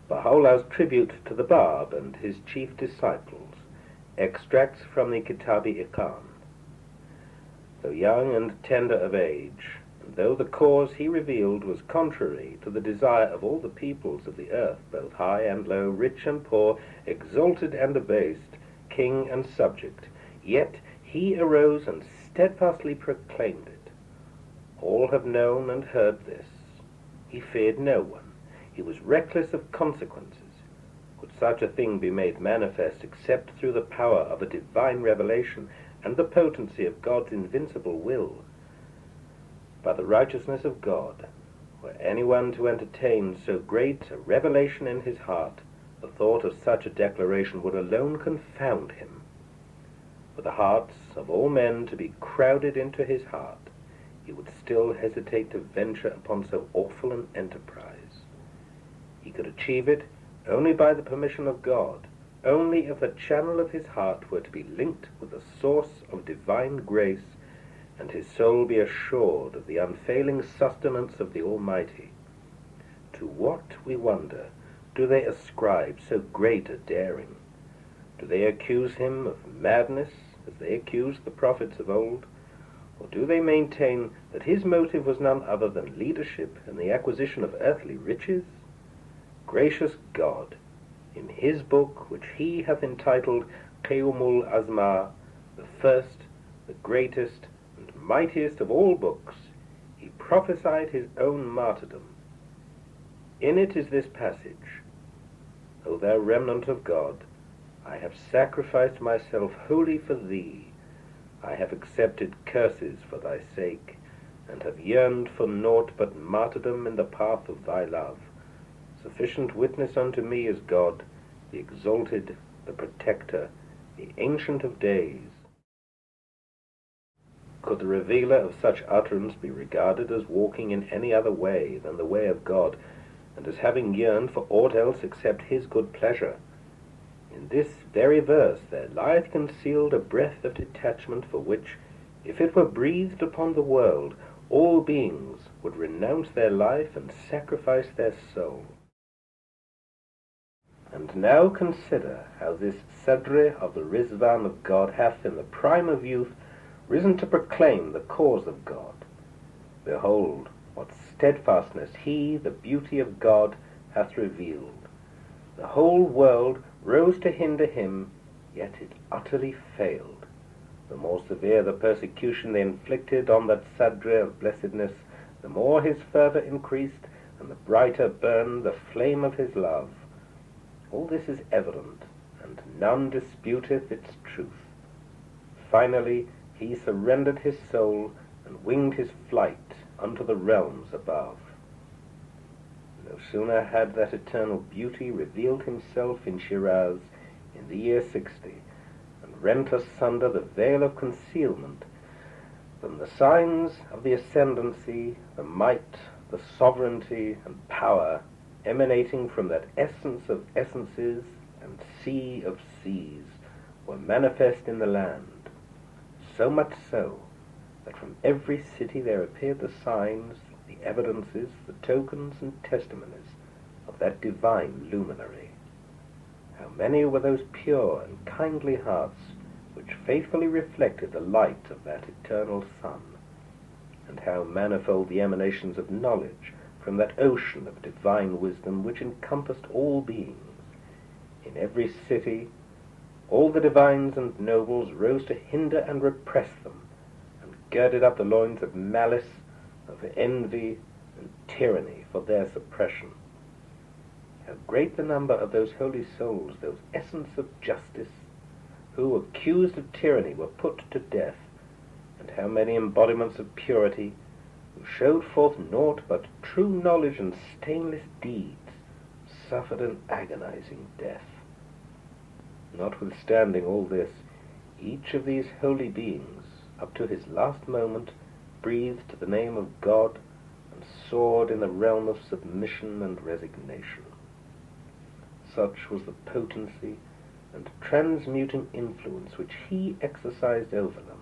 Baha'u'llah's tribute to the Bab and his chief disciples, extracts from the Kitab-i-Iqan. Though young and tender of age, and though the cause he revealed was contrary to the desire of all the peoples of the earth, both high and low, rich and poor, exalted and abased, king and subject, yet he arose and steadfastly proclaimed it. All have known and heard this. He feared no one. He was reckless of consequences. Could such a thing be made manifest except through the power of a divine revelation and the potency of God's invincible will? By the righteousness of God, were anyone to entertain so great a revelation in his heart, the thought of such a declaration would alone confound him. Were the hearts of all men to be crowded into his heart, he would still hesitate to venture upon so awful an enterprise. He could achieve it only by the permission of God, only if the channel of his heart were to be linked with the source of divine grace, and his soul be assured of the unfailing sustenance of the Almighty. To what, we wonder, do they ascribe so great a daring? Do they accuse him of madness, as they accused the prophets of old? Or do they maintain that his motive was none other than leadership and the acquisition of earthly riches? Gracious God, in his book, which he hath entitled Qiyumul Azma, the first, the greatest, and mightiest of all books, he prophesied his own martyrdom. In it is this passage: O thou remnant of God, I have sacrificed myself wholly for thee. I have accepted curses for thy sake, and have yearned for naught but martyrdom in the path of thy love. Sufficient witness unto me is God, the exalted, the protector, the ancient of days. Could the revealer of such utterance be regarded as walking in any other way than the way of God, and as having yearned for aught else except his good pleasure? In this very verse there lieth concealed a breath of detachment for which, if it were breathed upon the world, all beings would renounce their life and sacrifice their soul. And now consider how this Sadri of the Rizvan of God hath in the prime of youth risen to proclaim the cause of God. Behold, what steadfastness he, the beauty of God, hath revealed. The whole world rose to hinder him, yet it utterly failed. The more severe the persecution they inflicted on that Sadri of blessedness, the more his fervour increased, and the brighter burned the flame of his love. All this is evident, and none disputeth its truth. Finally, he surrendered his soul and winged his flight unto the realms above. No sooner had that eternal beauty revealed himself in Shiraz in the year 60, and rent asunder the veil of concealment, than the signs of the ascendancy, the might, the sovereignty, and power emanating from that essence of essences and sea of seas were manifest in the land, so much so that from every city there appeared the signs, the evidences, the tokens and testimonies of that divine luminary. How many were those pure and kindly hearts which faithfully reflected the light of that eternal sun, and how manifold the emanations of knowledge from that ocean of divine wisdom which encompassed all beings. In every city all the divines and nobles rose to hinder and repress them, and girded up the loins of malice, of envy, and tyranny for their suppression. How great the number of those holy souls, those essence of justice, who, accused of tyranny, were put to death, and how many embodiments of purity, who showed forth naught but true knowledge and stainless deeds, suffered an agonizing death. Notwithstanding all this, each of these holy beings, up to his last moment, breathed the name of God and soared in the realm of submission and resignation. Such was the potency and transmuting influence which he exercised over them,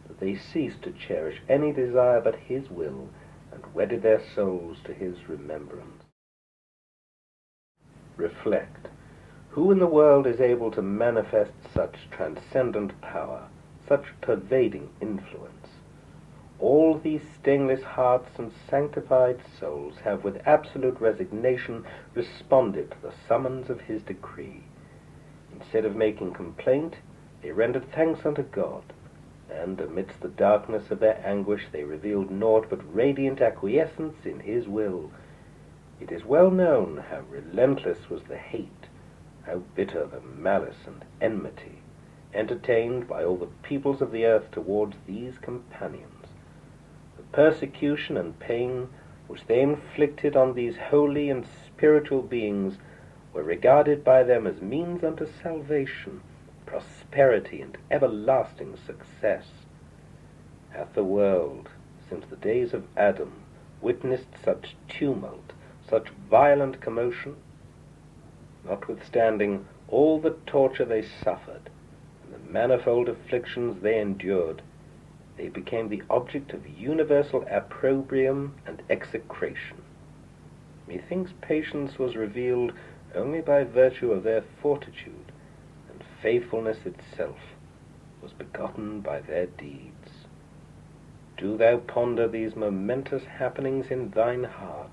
that they ceased to cherish any desire but his will, and wedded their souls to his remembrance. reflect, who in the world is able to manifest such transcendent power, such pervading influence? All these stainless hearts and sanctified souls have with absolute resignation responded to the summons of his decree. Instead of making complaint, they rendered thanks unto God, and amidst the darkness of their anguish they revealed naught but radiant acquiescence in his will. It is well known how relentless was the hate, how bitter the malice and enmity entertained by all the peoples of the earth towards these companions. The persecution and pain which they inflicted on these holy and spiritual beings were regarded by them as means unto salvation, prosperity, and everlasting success. Hath the world, since the days of Adam, witnessed such tumult, such violent commotion? Notwithstanding all the torture they suffered, and the manifold afflictions they endured, they became the object of universal opprobrium and execration. Methinks patience was revealed only by virtue of their fortitude, and faithfulness itself was begotten by their deeds. Do thou ponder these momentous happenings in thine heart,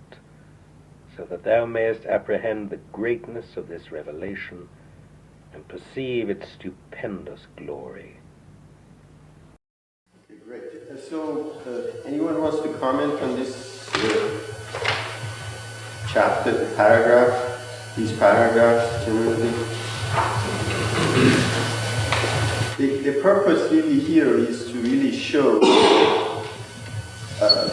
so that thou mayest apprehend the greatness of this revelation and perceive its stupendous glory. Okay, great. So, anyone wants to comment on this chapter, paragraph, these paragraphs generally? The purpose really here is to really show,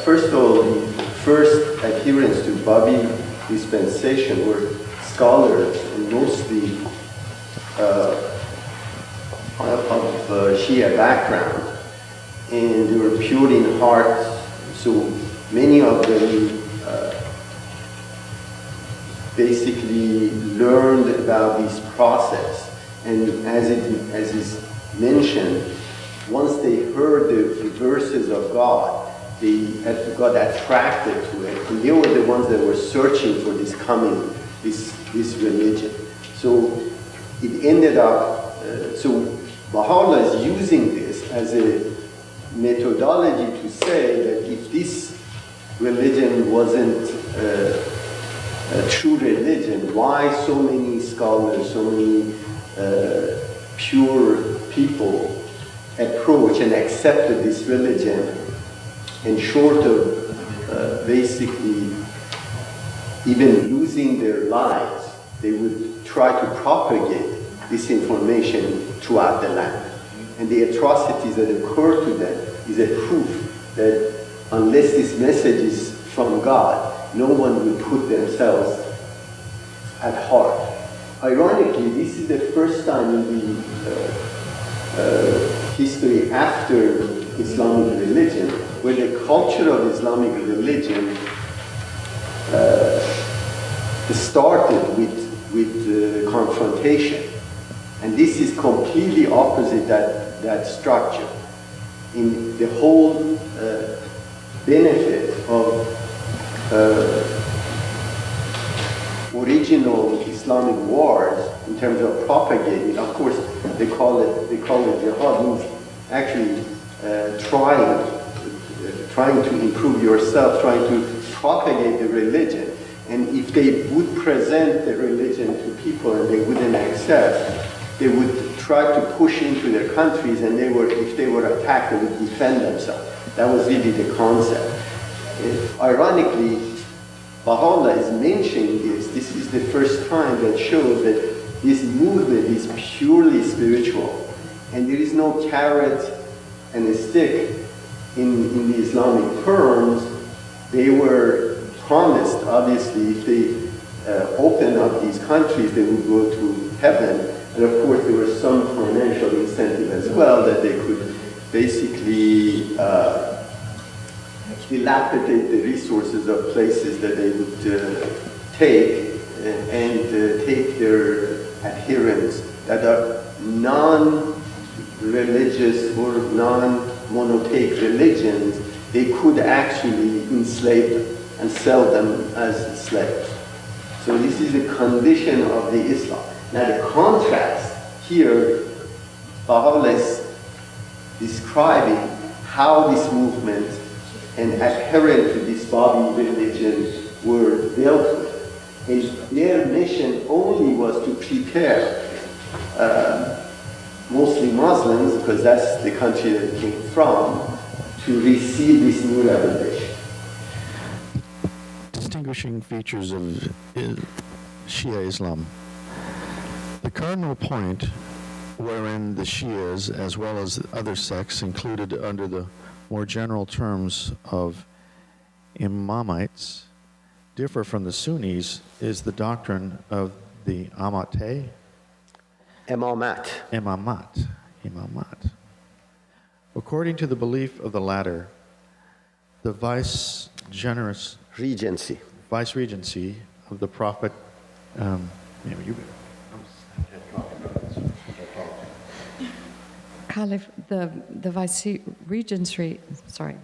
first of all, the first adherents to Bab'i dispensation were scholars and mostly of Shia background, and they were pure in heart, so many of them basically learned about this process, and as is mentioned, once they heard the verses of God, they got attracted to it, and they were the ones that were searching for this religion. So it ended up, so Baha'u'lláh is using this as a methodology to say that if this religion wasn't a true religion, why so many scholars, so many pure people approach and accepted this religion, and short of basically even losing their lives, they would try to propagate this information throughout the land. And the atrocities that occur to them is a proof that unless this message is from God, no one will put themselves at heart. Ironically, this is the first time in the history after Islamic religion where the culture of Islamic religion started with confrontation. And this is completely opposite that structure. In the whole benefit of original Islamic wars in terms of propagating, of course, they call it jihad, means actually trying to improve yourself, trying to propagate the religion. And if they would present the religion to people and they wouldn't accept, they would try to push into their countries, and if they were attacked, they would defend themselves. That was really the concept. Ironically, Baha'u'lláh is mentioning this. This is the first time that shows that this movement is purely spiritual, and there is no carrot and a stick in the Islamic terms. They were promised, obviously, if they open up these countries, they would go to heaven. And of course, there was some financial incentive as well, that they could basically dilapidate the resources of places that they would take and take their adherents that are non-religious or non-monotheistic religions. They could actually enslave them and sell them as slaves. So this is the condition of the Islam. Now the contrast here, Baha'u'lláh is describing how this movement and adherent to this Bab'i religion were dealt with. And their mission only was to prepare mostly Muslims, because that's the country that it came from, to receive this new revelation. Distinguishing features of Shia Islam. The cardinal point wherein the Shias, as well as other sects included under the more general terms of Imamites, differ from the Sunnis is the doctrine of the Imamat. According to the belief of the latter, the vice-regency of the Prophet, the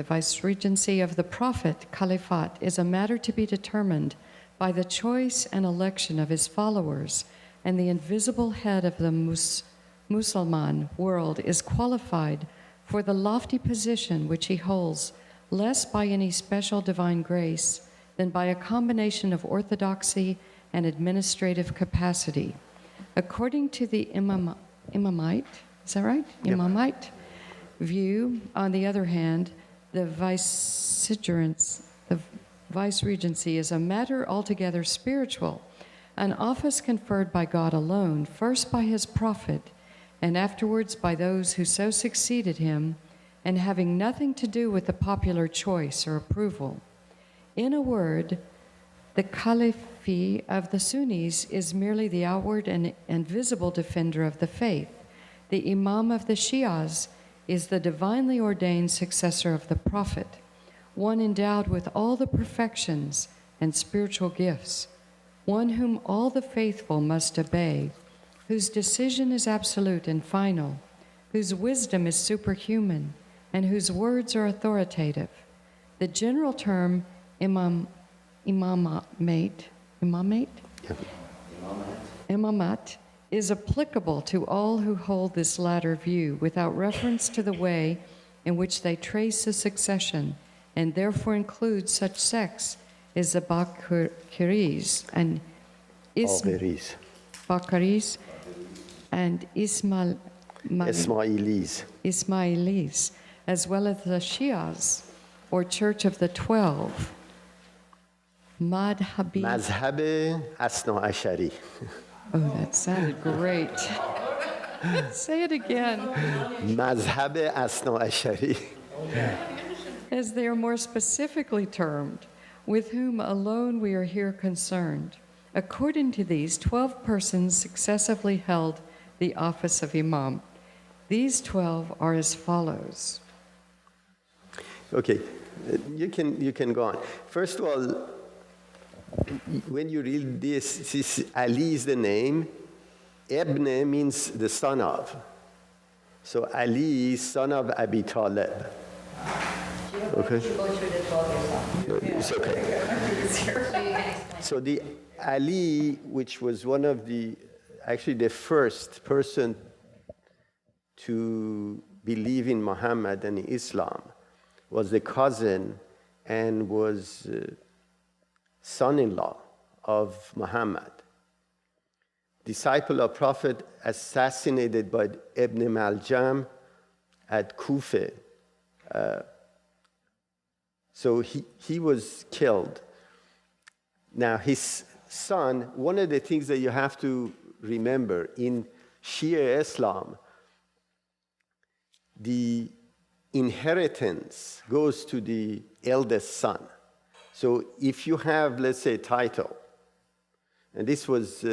vice-regency of the Prophet, Caliphate, is a matter to be determined by the choice and election of his followers, and the invisible head of the Muslim world is qualified for the lofty position which he holds, less by any special divine grace than by a combination of orthodoxy and administrative capacity. According to the Imamite, is that right? Yep. Imamite view, on the other hand, the vice-regency is a matter altogether spiritual, an office conferred by God alone, first by his prophet, and afterwards by those who so succeeded him, and having nothing to do with the popular choice or approval. In a word, the Caliphate of the Sunnis is merely the outward and visible defender of the faith. The Imam of the Shias is the divinely ordained successor of the Prophet, one endowed with all the perfections and spiritual gifts, one whom all the faithful must obey, whose decision is absolute and final, whose wisdom is superhuman, and whose words are authoritative. The general term imamat is applicable to all who hold this latter view without reference to the way in which they trace the succession, and therefore includes such sects as the Baha'i's and Ismailis, as well as the Shias, or Church of the 12. Mazhab Asna Ashari. Oh, that sounded great. Say it again. Mazhab Asna Ashari. As they are more specifically termed, with whom alone we are here concerned. According to these, 12 persons successively held the office of Imam. These 12 are as follows. Okay, you can go on. First of all, when you read this Ali is the name. Ibn means the son of. So Ali, son of Abi Talib. Okay? It's okay. So the Ali, which was one of actually the first person to believe in Muhammad and Islam, was the cousin and was son-in-law of Muhammad. Disciple of Prophet, assassinated by Ibn Maljam at Kufa. So he was killed. Now his son, one of the things that you have to remember in Shia Islam, the inheritance goes to the eldest son. So if you have, let's say, a title, and this was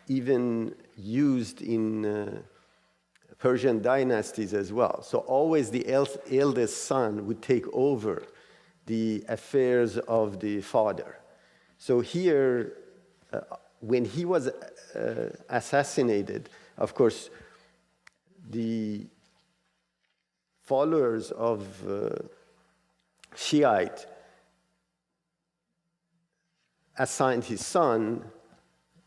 even used in Persian dynasties as well. So always the eldest son would take over the affairs of the father. So here, when he was assassinated, of course, the followers of Shiite assigned his son,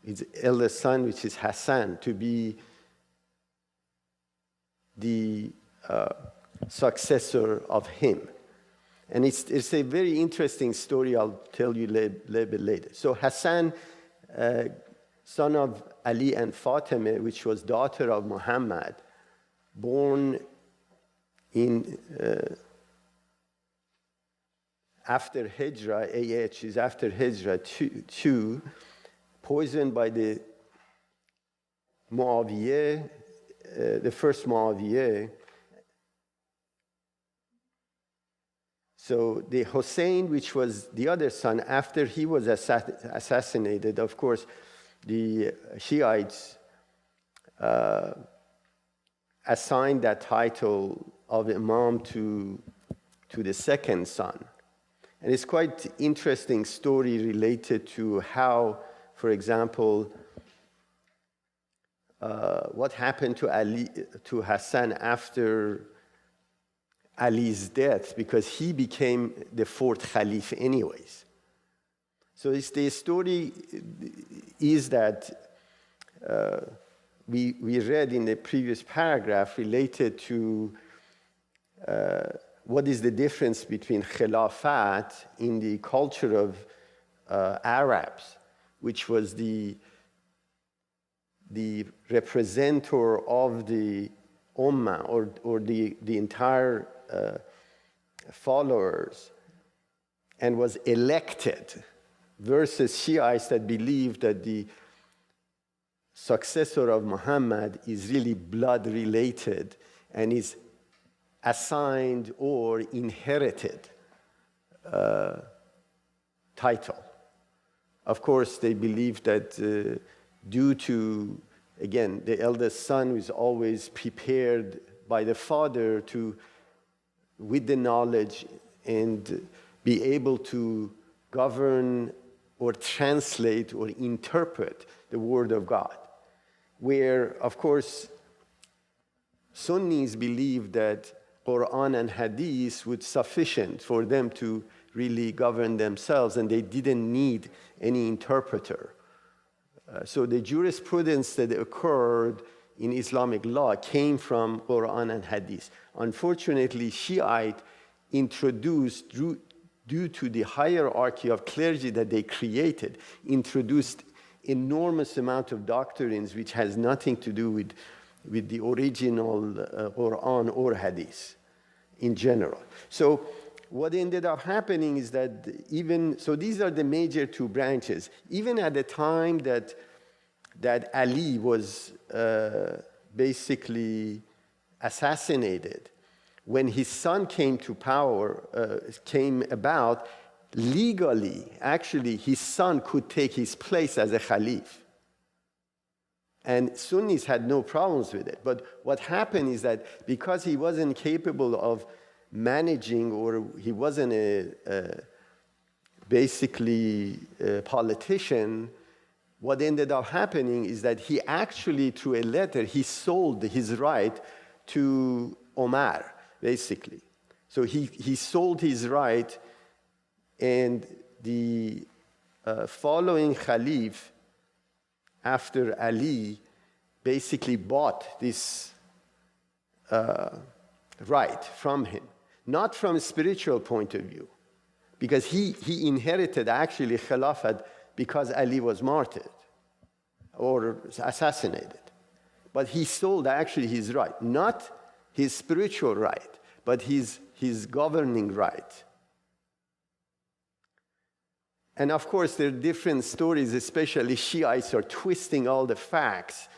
his eldest son, which is Hassan, to be the successor of him. And it's a very interesting story. I'll tell you a little bit later. So Hassan, son of Ali and Fatima, which was daughter of Muhammad, born in after Hijrah, AH is after Hijrah 2, poisoned by the Mu'awiyah, the first Mu'awiyah. So the Hussein, which was the other son, after he was assassinated, of course, the Shiites assigned that title of Imam to the second son. And it's quite interesting story related to how, for example, what happened to Hassan after Ali's death, because he became the fourth Caliph anyways. So the story is that we read in the previous paragraph related to what is the difference between Khilafat in the culture of Arabs, which was the representative of the Ummah or the entire followers, and was elected, versus Shiites that believe that the successor of Muhammad is really blood related and is assigned or inherited title. Of course, they believe that due to, again, the eldest son is always prepared by the father to, with the knowledge, and be able to govern or translate or interpret the word of God. Where, of course, Sunnis believe that Quran and Hadith would sufficient for them to really govern themselves, and they didn't need any interpreter. So the jurisprudence that occurred in Islamic law came from Quran and Hadith. Unfortunately, Shiite introduced, due to the hierarchy of clergy that they created, introduced enormous amount of doctrines which has nothing to do with the original Quran or Hadith in general. So what ended up happening is that so these are the major two branches. Even at the time that Ali was basically assassinated, when his son came to power, came about, legally, actually, his son could take his place as a Khalif. And Sunnis had no problems with it. But what happened is that because he wasn't capable of managing, or he wasn't basically a politician, what ended up happening is that he actually, through a letter, he sold his right to Omar, basically. So he sold his right, and the following Khalif after Ali basically bought this right from him, not from a spiritual point of view, because he inherited actually Khilafat because Ali was martyred or assassinated. But he sold actually his right, not his spiritual right, but his governing right. And of course, there are different stories, especially Shiites are twisting all the facts,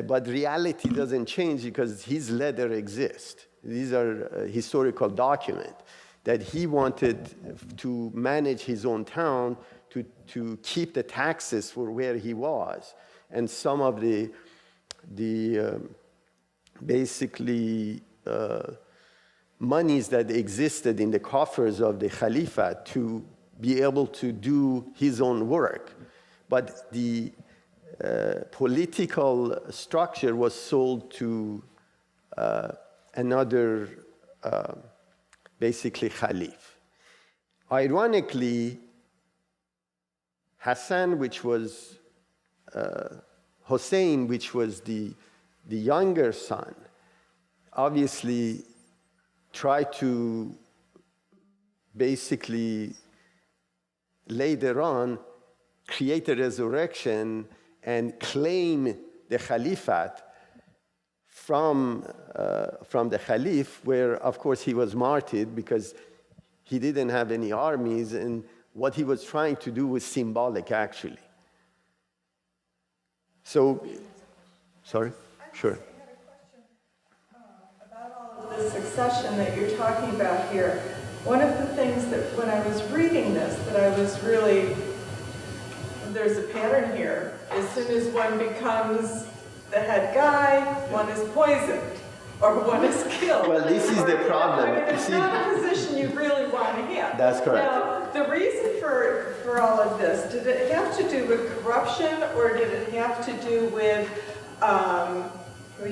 but reality doesn't change because his letter exists. These are historical documents that he wanted to manage his own town, to keep the taxes for where he was. And some of the basically monies that existed in the coffers of the Khalifa to be able to do his own work. But the political structure was sold to another, basically, Khalif. Ironically, Hassan, which was Hussein, which was the younger son, obviously tried to basically later on create a resurrection and claim the caliphate from the caliph, where of course he was martyred because he didn't have any armies, and what he was trying to do was symbolic actually. So, sorry? Sure. I had a question about all of this succession that you're talking about here. One of the things that when I was reading this, that I was really, there's a pattern here. As soon as one becomes the head guy, one is poisoned or one is killed. Well, this is the problem. I mean, it's not a position you really want to have. That's correct. Now, the reason for all of this, did it have to do with corruption, or did it have to do with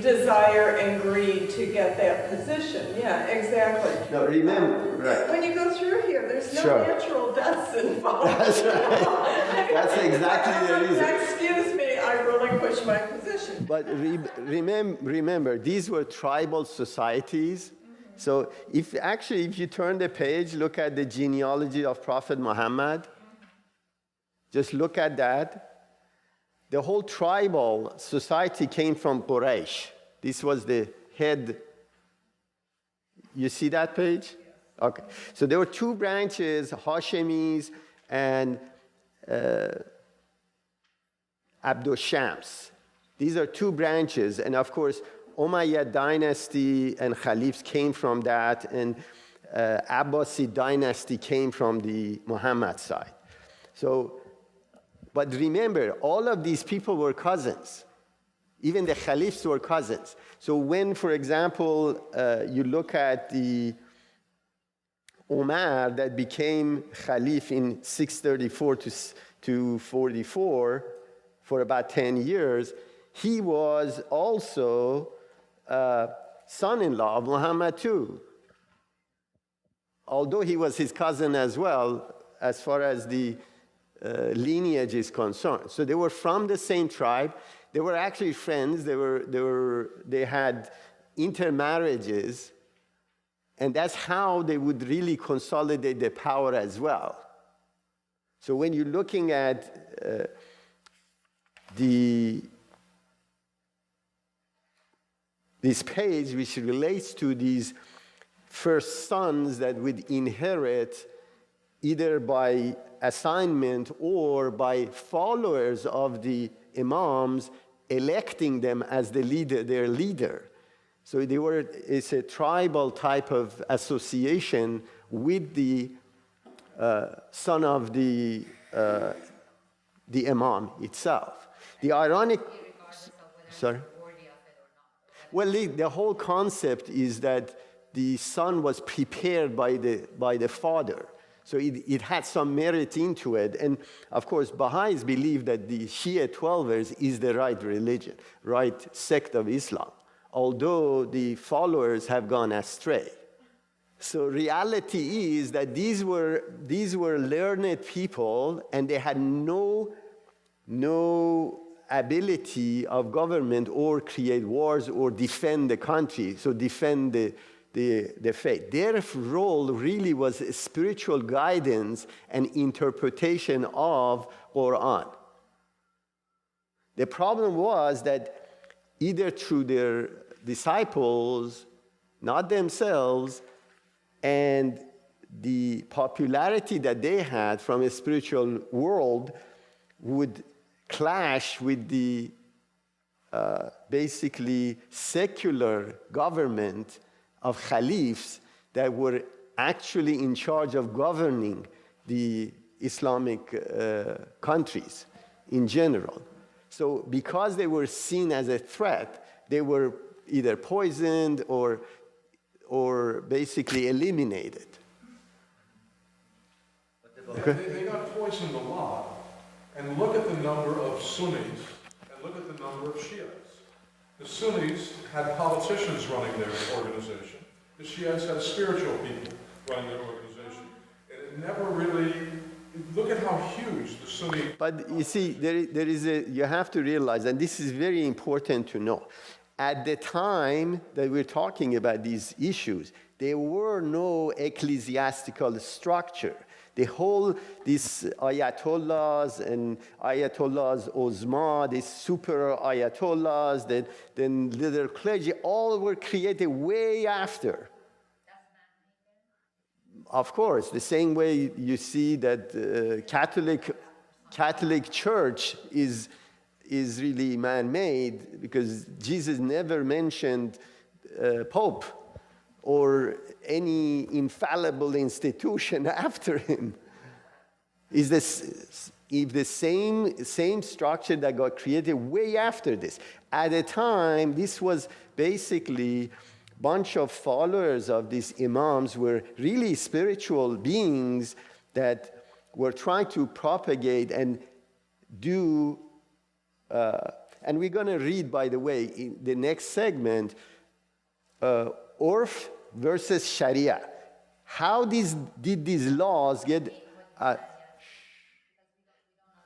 desire and greed to get that position? Yeah, exactly. No, remember, right. When you go through here, there's no Sure. natural deaths involved. That's right. That's exactly the reason. Excuse me, I relinquish my position. But remember, these were tribal societies. So if you turn the page, look at the genealogy of Prophet Muhammad, just look at that. The whole tribal society came from Quraysh. This was the head. You see that page? Okay. So there were two branches, Hashemis and Abdul Shams. These are two branches, and of course, Umayyad dynasty and Caliphs came from that, and Abbasid dynasty came from the Muhammad side. So, but remember, all of these people were cousins. Even the Caliphs were cousins. So when, for example, you look at the Umar that became Khalif in 634 to 44 for about 10 years, he was also son-in-law of Muhammad too. Although he was his cousin as well, as far as the lineage is concerned. So they were from the same tribe. They were actually friends. They had intermarriages, and that's how they would really consolidate their power as well. So when you're looking at this page, which relates to these first sons that would inherit either by assignment or by followers of the Imams electing them as the leader, their leader. So it's a tribal type of association with the son of the Imam itself. The ironic, sorry? Well, the whole concept is that the son was prepared by the father. So it had some merit into it. And of course, Baha'is believe that the Shia 12ers is the right religion, right sect of Islam, although the followers have gone astray. So reality is that these were learned people, and they had no ability of government or create wars or defend the country, so defend the faith. Their role really was spiritual guidance and interpretation of Quran. The problem was that either through their disciples, not themselves, and the popularity that they had from a spiritual world would clash with the basically secular government of caliphs that were actually in charge of governing the Islamic countries in general. So because they were seen as a threat, they were either poisoned or basically eliminated. Okay. They got poisoned a lot. And look at the number of Sunnis and look at the number of Shias. The Sunnis had politicians running their organization. The Shias had spiritual people running their organization. And it never really look at how huge the Sunni... But you see, you have to realize, and this is very important to know, at the time that we're talking about these issues, there were no ecclesiastical structure. These ayatollahs and ayatollahs uzma, these super ayatollahs, then little clergy, all were created way after. Of course, the same way you see that Catholic Church is really man-made, because Jesus never mentioned Pope or any infallible institution after him. Is this if the same structure that got created way after this? At the time, this was basically bunch of followers of these imams were really spiritual beings that were trying to propagate and do, and we're going to read, by the way, in the next segment, Urf versus Sharia. How did these laws get...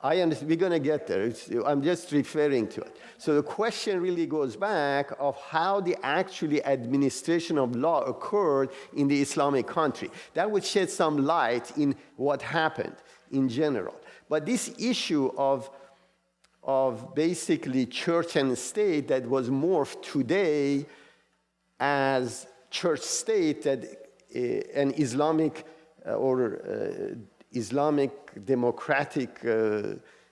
I understand. We're going to get there. I'm just referring to it. So the question really goes back of how the actually administration of law occurred in the Islamic country. That would shed some light in what happened in general. But this issue of basically church and state that was morphed today as church state, that an Islamic Islamic democratic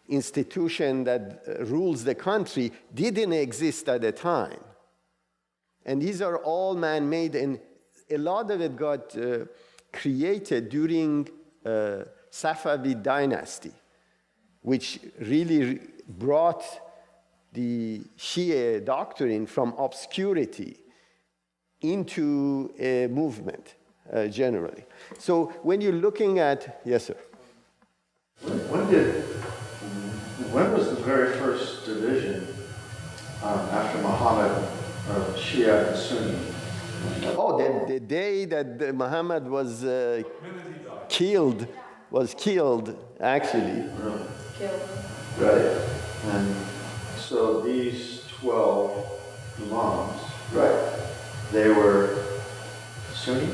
institution that rules the country didn't exist at the time. And these are all man-made, and a lot of it got created during Safavid dynasty, which really brought the Shia doctrine from obscurity into a movement. Generally. So when you're looking at, yes, sir. When was the very first division after Muhammad of Shia and Sunni? Oh, the day that Muhammad was killed, actually. Really? Killed. Right. And so these 12 Imams, Right. they were Sunni?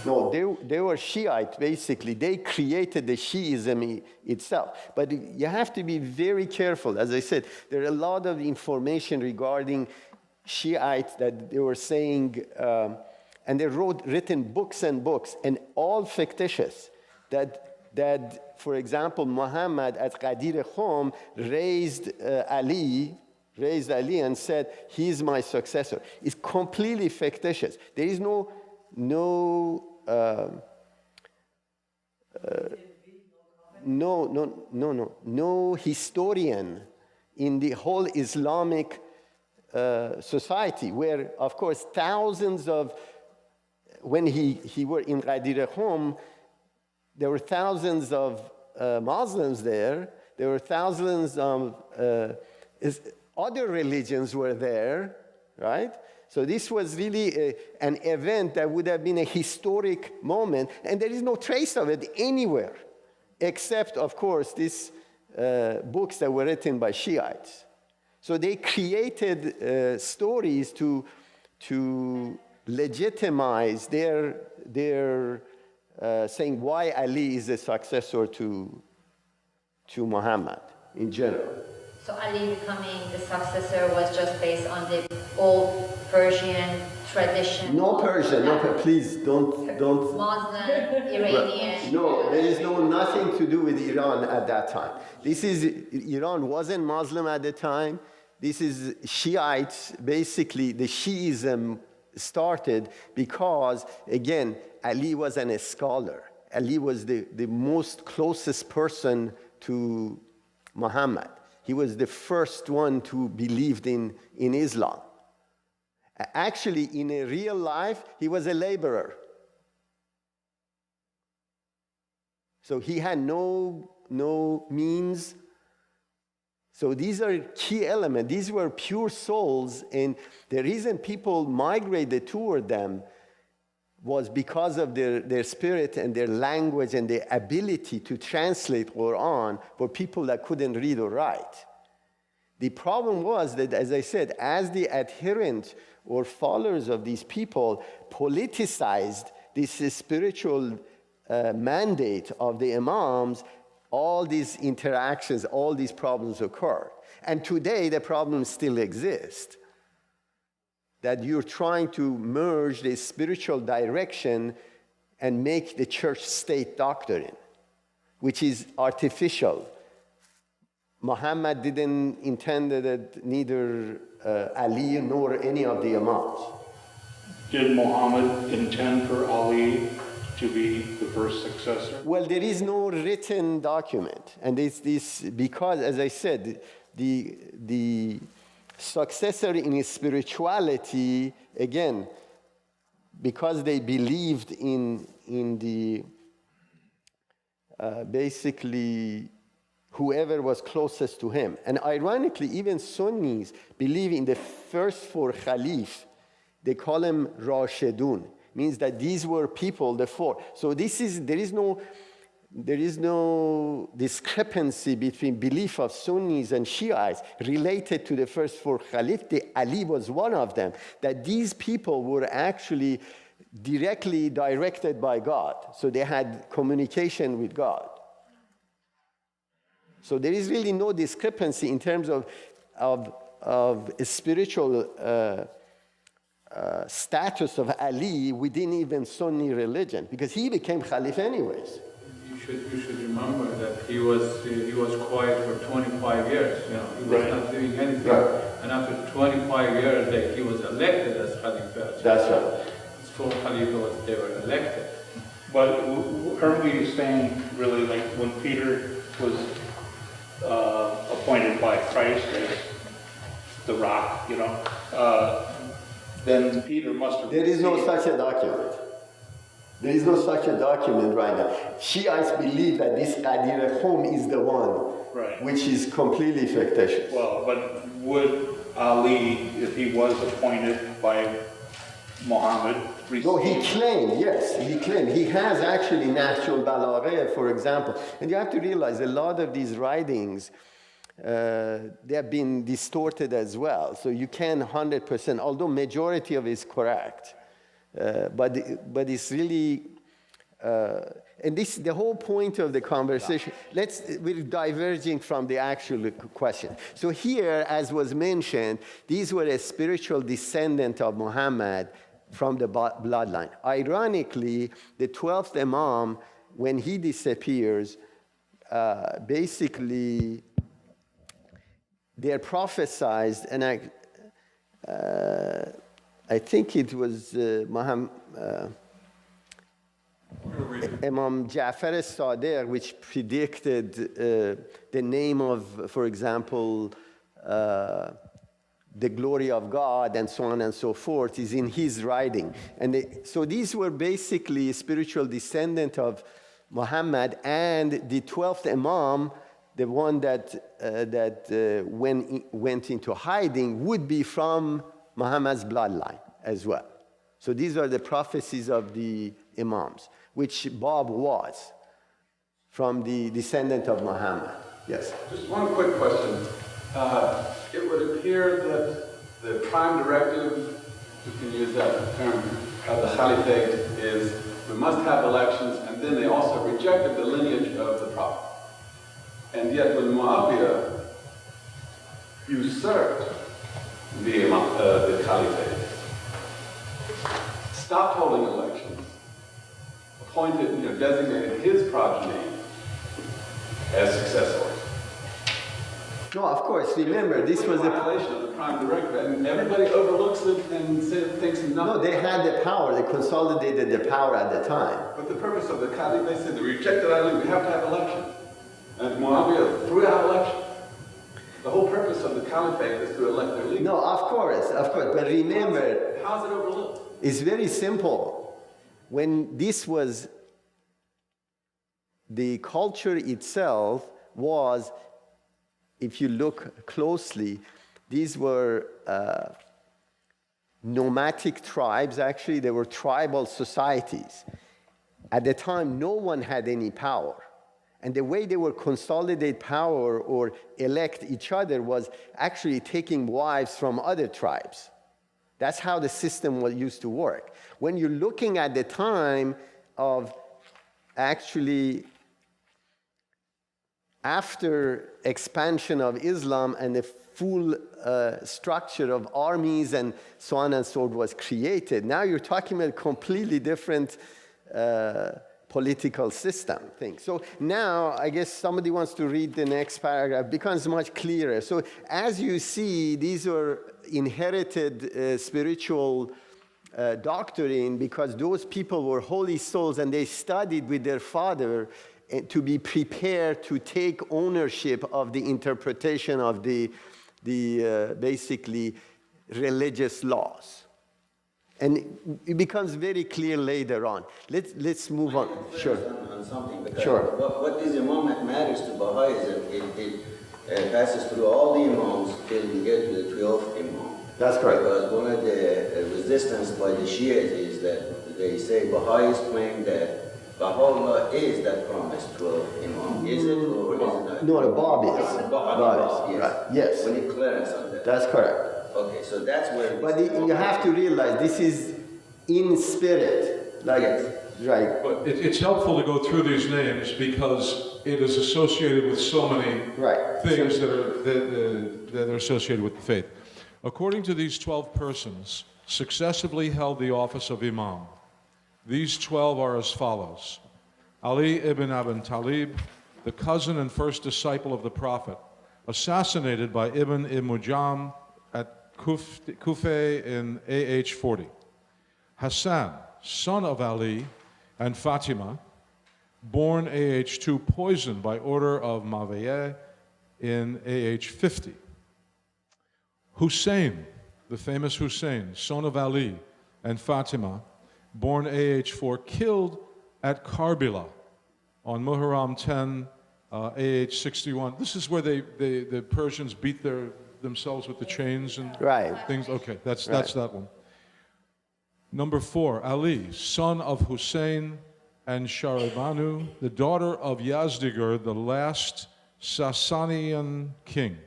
No, they were Shiite, basically. They created the Shiism itself. But you have to be very careful. As I said, there are a lot of information regarding Shiites that they were saying, and they written books and books, and all fictitious, that for example, Muhammad at Qadir Khum raised Ali and said, he's my successor. It's completely fictitious. There is no historian in the whole Islamic society, where, of course, thousands of, when he were in Qadir Khum, there were thousands of Muslims there. There were thousands of other religions were there, right? So this was really an event that would have been a historic moment, and there is no trace of it anywhere, except, of course, these books that were written by Shiites. So they created stories to legitimize their saying why Ali is the successor to Muhammad in general. So Ali becoming the successor was just based on the old Persian tradition? No Persian, please don't. Muslim, Iranian. No, there is nothing to do with Iran at that time. Iran wasn't Muslim at the time. This is Shiites, basically the Shiism started because, again, Ali was a scholar. Ali was the most closest person to Muhammad. He was the first one to believe in Islam. Actually, in a real life, he was a laborer. So he had no means. So these are key elements. These were pure souls, and the reason people migrated toward them was because of their spirit and their language and their ability to translate Quran for people that couldn't read or write. The problem was that, as I said, as the adherents or followers of these people politicized this spiritual mandate of the Imams, all these interactions, all these problems occur. And today the problems still exist. That you're trying to merge the spiritual direction and make the church-state doctrine, which is artificial. Muhammad didn't intend it, neither Ali nor any of the Imams. Did Muhammad intend for Ali to be the first successor? Well, there is no written document. And it's this because, as I said, the successor in his spirituality, again, because they believed in the basically whoever was closest to him. And ironically, even Sunnis believe in the first four Khalif. They call them Rashidun. Means that these were people, the four. So there is no discrepancy between belief of Sunnis and Shiites related to the first four Khalif. Ali was one of them. That these people were actually directly directed by God. So they had communication with God. So there is really no discrepancy in terms of spiritual status of Ali within even Sunni religion, because he became Khalif anyways. You should remember that he was quiet for 25 years. You know, he was not doing anything, and after 25 years, he was elected as Khalifa. That's right. Four Khalifas, they were elected. But aren't we saying really like when Peter was appointed by Christ as the rock, you know, then Peter must have... There is no such a document. There is no such a document right now. Shiites believe that this Qadir Hum is the one, which is completely fictitious. Well, but would Ali, if he was appointed by Muhammad... No, he claimed, yes, he claimed. He has actually Nahjul Balagha, for example. And you have to realize a lot of these writings, they have been distorted as well. So you can 100%, although majority of it is correct. But it's really, and this the whole point of the conversation. We're diverging from the actual question. So here, as was mentioned, these were a spiritual descendant of Muhammad from the bloodline. Ironically, the 12th Imam, when he disappears, basically they're prophesized, and I think it was Imam Ja'far as-Sadiq, which predicted the name of, for example, the glory of God and so on and so forth is in his writing. And so these were basically spiritual descendant of Muhammad, and the 12th Imam, the one that went into hiding, would be from Muhammad's bloodline as well. So these are the prophecies of the Imams, which Bab was from the descendant of Muhammad. Yes? Just one quick question. It would appear that the prime directive, if you can use that term, of the Caliphate is we must have elections, and then they also rejected the lineage of the Prophet. And yet when Mu'awiyah usurped the Caliphate, stopped holding elections, appointed, designated his progeny as successors. No, of course. Remember, this was a violation of the prime directive, and everybody overlooks it and thinks nothing. No, they had the power. They consolidated the power at the time. But the purpose of the Caliphate, they said they rejected Ali. We have to have elections, and Mu'awiyah threw out elections. The whole purpose of the Caliphate is to elect their leader. No, of course. But remember, how's it overlooked? It's very simple. When this was, the culture itself was, if you look closely, these were nomadic tribes. Actually, they were tribal societies. At the time, no one had any power. And the way they would consolidate power or elect each other was actually taking wives from other tribes. That's how the system used to work. When you're looking at the time of actually after expansion of Islam and the full structure of armies and so on and so forth was created, now you're talking about a completely different political system thing. So now I guess somebody wants to read the next paragraph. It becomes much clearer. So as you see, these are inherited spiritual doctrine because those people were holy souls and they studied with their father to be prepared to take ownership of the interpretation of the basically religious laws. And it becomes very clear later on. Let's move on. Sure. On something, because sure. What is Imam matters to Baha'ism, it passes through all the Imams till we get to the 12th Imam. That's correct. Because one of the resistance by the Shias is that they say Baha'is claim that Baha'u'lláh is that promised 12th Imam. Is it or is it not? No, the Bab'i. Bab'i, yes. Right. Yes. We need clearance on that. That's correct. Okay, so that's where... But you have to realize this is in spirit. Like, yes. Right. But it's helpful to go through these names because it is associated with so many things that are associated with the faith. According to these 12 persons, successively held the office of Imam. These 12 are as follows. Ali ibn Abi Talib, the cousin and first disciple of the Prophet, assassinated by Ibn Mujam at Kufa in AH 40. Hassan, son of Ali and Fatima, born AH 2, poisoned by order of Mu'AWIYAH in AH 50. Hussein, the famous Hussein, son of Ali and Fatima, born AH 4, killed at Karbala on Muharram 10, AH 61. This is where the Persians beat themselves with the chains and things. Okay, that's that one. Number 4, Ali, son of Hussein and Sharibanu, the daughter of Yazdigar, the last Sasanian king,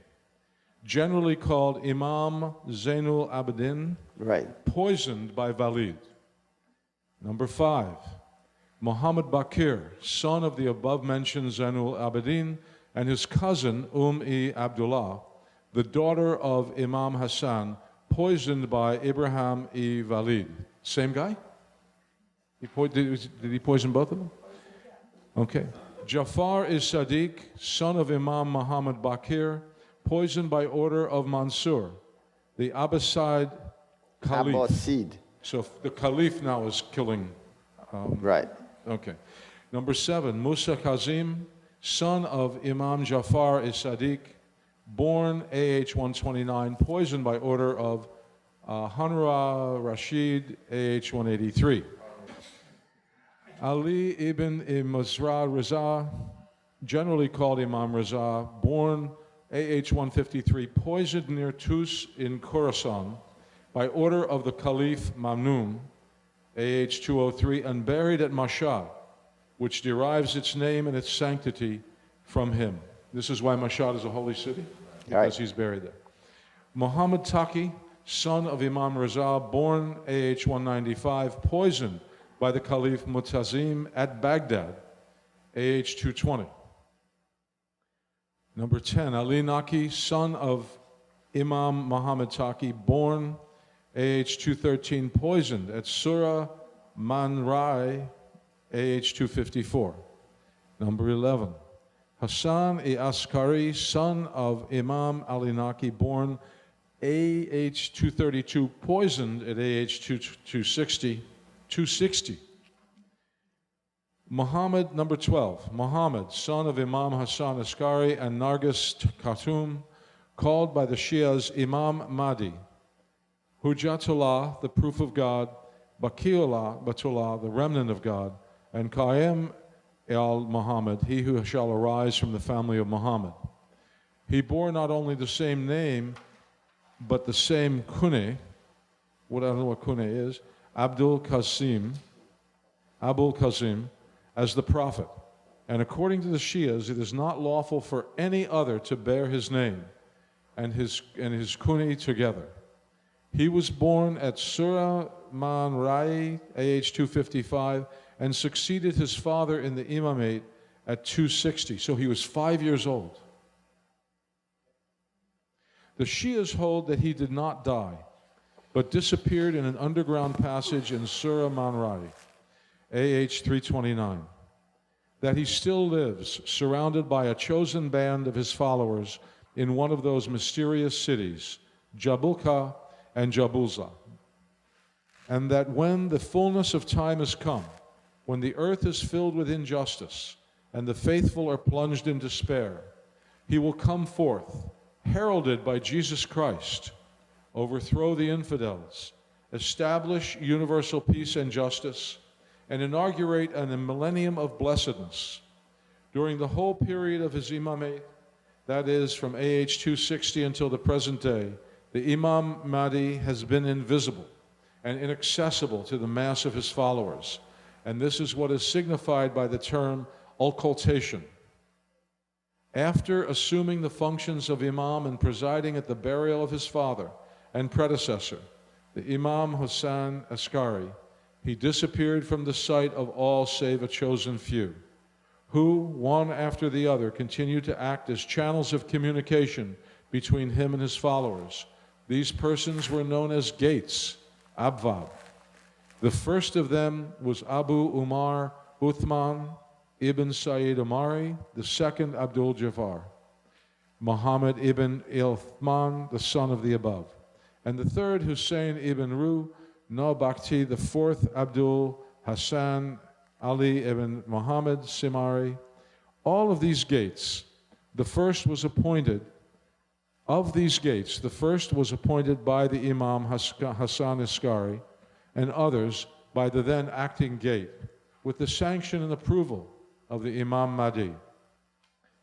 generally called Imam Zainul Abidin, poisoned by Walid. Number 5, Muhammad Bakir, son of the above-mentioned Zainul Abidin, and his cousin Abdullah, the daughter of Imam Hassan, poisoned by Ibrahim Walid. Same guy? Did he poison both of them? Okay. Jafar Sadiq, son of Imam Muhammad Bakir, poisoned by order of Mansur, the Abbasid Caliph. Abbasid. So the Caliph now is killing. Okay. Number 7, Musa Kazim, son of Imam Jafar Sadiq, born AH 129, poisoned by order of Hanra Rashid, AH 183. Ali ibn Mazra Raza, generally called Imam Raza, born AH 153, poisoned near Tus in Khorasan by order of the Caliph Mamnun, AH 203, and buried at Mashhad, which derives its name and its sanctity from him. This is why Mashhad is a holy city, because he's buried there. Muhammad Taqi, son of Imam Raza, born AH 195, poisoned by the Caliph Mutazim at Baghdad, AH 220. Number 10, Ali Naqi, son of Imam Muhammad Taqi, born AH 213, poisoned at Surah Man Rai, AH 254. Number 11, Hassan-i-Askari, son of Imam Ali Naqi, born AH 232, poisoned at AH 260. Muhammad, number 12, Muhammad, son of Imam Hassan Askari and Nargis Khatum, called by the Shias Imam Mahdi, Hujjatullah, the proof of God, Baqi'ullah, Batullah, the remnant of God, and Qaim al-Muhammad, he who shall arise from the family of Muhammad. He bore not only the same name, but the same kunyah, what I don't know what kunya is, Abul Qasim, as the prophet. And according to the Shias, it is not lawful for any other to bear his name and his kunya together. He was born at Surah Man Rai, AH 255, and succeeded his father in the imamate at 260, so he was 5 years old. The Shias hold that he did not die, but disappeared in an underground passage in Surah Man Rai, AH 329. That he still lives, surrounded by a chosen band of his followers in one of those mysterious cities, Jabulka and Jabulza. And that when the fullness of time has come, when the earth is filled with injustice and the faithful are plunged in despair, he will come forth, heralded by Jesus Christ, overthrow the infidels, establish universal peace and justice, and inaugurate a millennium of blessedness. During the whole period of his imamate, that is from AH 260 until the present day, the Imam Mahdi has been invisible and inaccessible to the mass of his followers. And this is what is signified by the term occultation. After assuming the functions of Imam and presiding at the burial of his father and predecessor, the Imam Hussein Askari, he disappeared from the sight of all save a chosen few, who, one after the other, continued to act as channels of communication between him and his followers. These persons were known as gates, Abwab. The first of them was Abu Umar Uthman ibn Sayyid Umari, the second Abdul Jafar, Muhammad ibn Uthman, the son of the above, and the third Hussein ibn Ru Nabakti, the fourth Abdul Hassan Ali ibn Muhammad Simari. All of these gates, the first was appointed, of these gates, the first was appointed by the Imam Hassan Askari and others by the then acting gate, with the sanction and approval of the Imam Mahdi.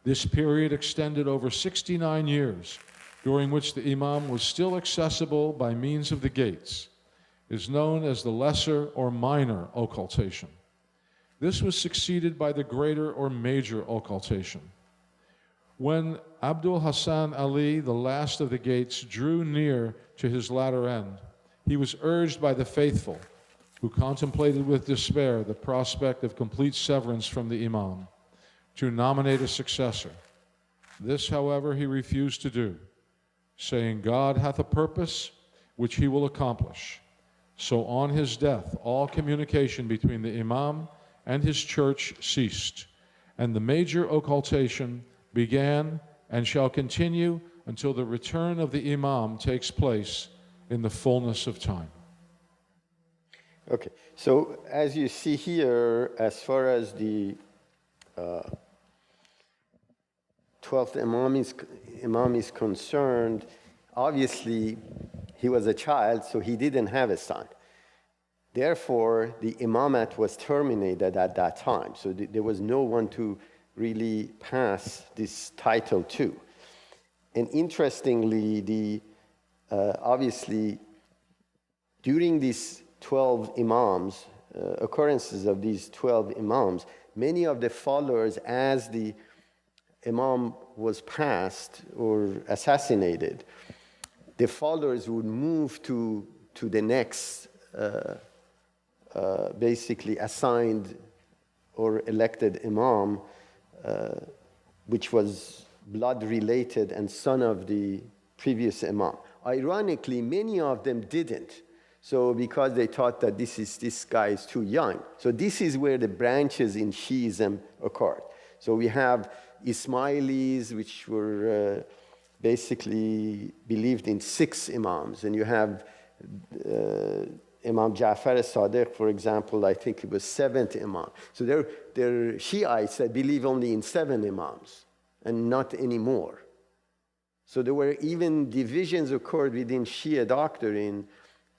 This period extended over 69 years, during which the Imam was still accessible by means of the gates, is known as the lesser or minor occultation. This was succeeded by the greater or major occultation. When Abdul Hassan Ali, the last of the gates, drew near to his latter end, he was urged by the faithful, who contemplated with despair the prospect of complete severance from the Imam, to nominate a successor. This, however, he refused to do, saying, God hath a purpose which he will accomplish. So on his death, all communication between the Imam and his church ceased, and the major occultation began and shall continue until the return of the Imam takes place in the fullness of time. Okay, so as you see here, as far as the 12th Imam is concerned, obviously he was a child, so he didn't have a son. Therefore, the imamate was terminated at that time, so there was no one to really pass this title to. And interestingly, obviously, during these 12 Imams, occurrences of these 12 Imams, many of the followers, as the Imam was passed or assassinated, the followers would move to the next basically assigned or elected Imam, which was blood related and son of the previous Imam. Ironically, many of them didn't. So because they thought that this guy is too young. So this is where the branches in Shiism occurred. So we have Ismailis, which were basically believed in 6 Imams. And you have Imam Ja'far as-Sadiq, for example, I think it was 7th Imam. So they're Shiites that believe only in 7 Imams and not anymore. So there were even divisions occurred within Shia doctrine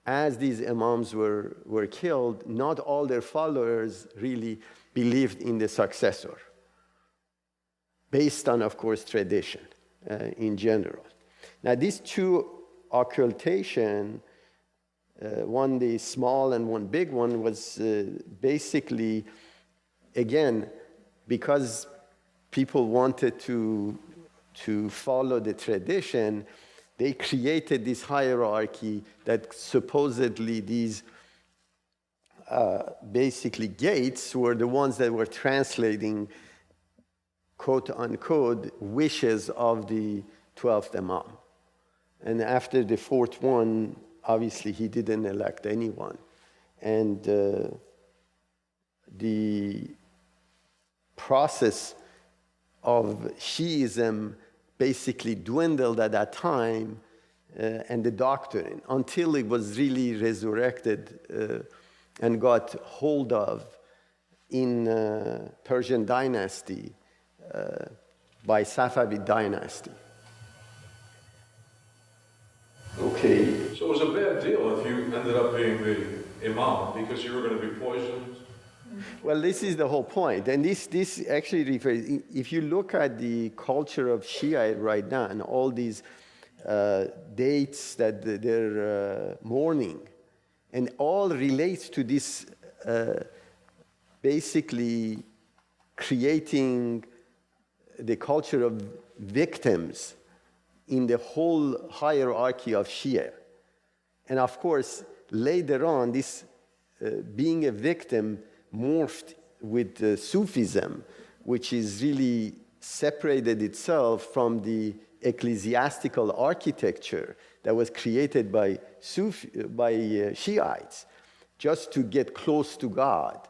as these Imams were killed. Not all their followers really believed in the successor, based on, of course, tradition in general. Now, these two occultation one the small and one big one, was basically, again, because people wanted to follow the tradition, they created this hierarchy that supposedly these basically gates were the ones that were translating, quote unquote, wishes of the 12th Imam. And after the fourth one, obviously he didn't elect anyone. And the process of Shiism basically dwindled at that time, and the doctrine, until it was really resurrected and got hold of in Persian dynasty by Safavid dynasty. Okay. So it was a bad deal if you ended up being the imam because you were going to be poisoned. Well, this is the whole point. And this actually refers, if you look at the culture of Shia right now and all these dates that they're mourning, and all relates to this basically creating the culture of victims in the whole hierarchy of Shia. And of course, later on, this being a victim morphed with Sufism, which is really separated itself from the ecclesiastical architecture that was created by Shiites, just to get close to God.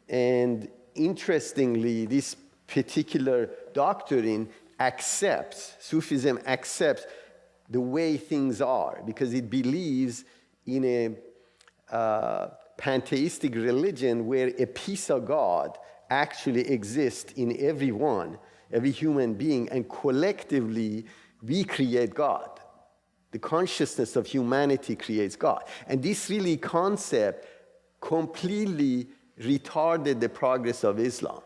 And interestingly, this particular doctrine Sufism accepts the way things are, because it believes in a pantheistic religion where a piece of God actually exists in everyone, every human being, and collectively we create God. The consciousness of humanity creates God. And this really concept completely retarded the progress of Islam.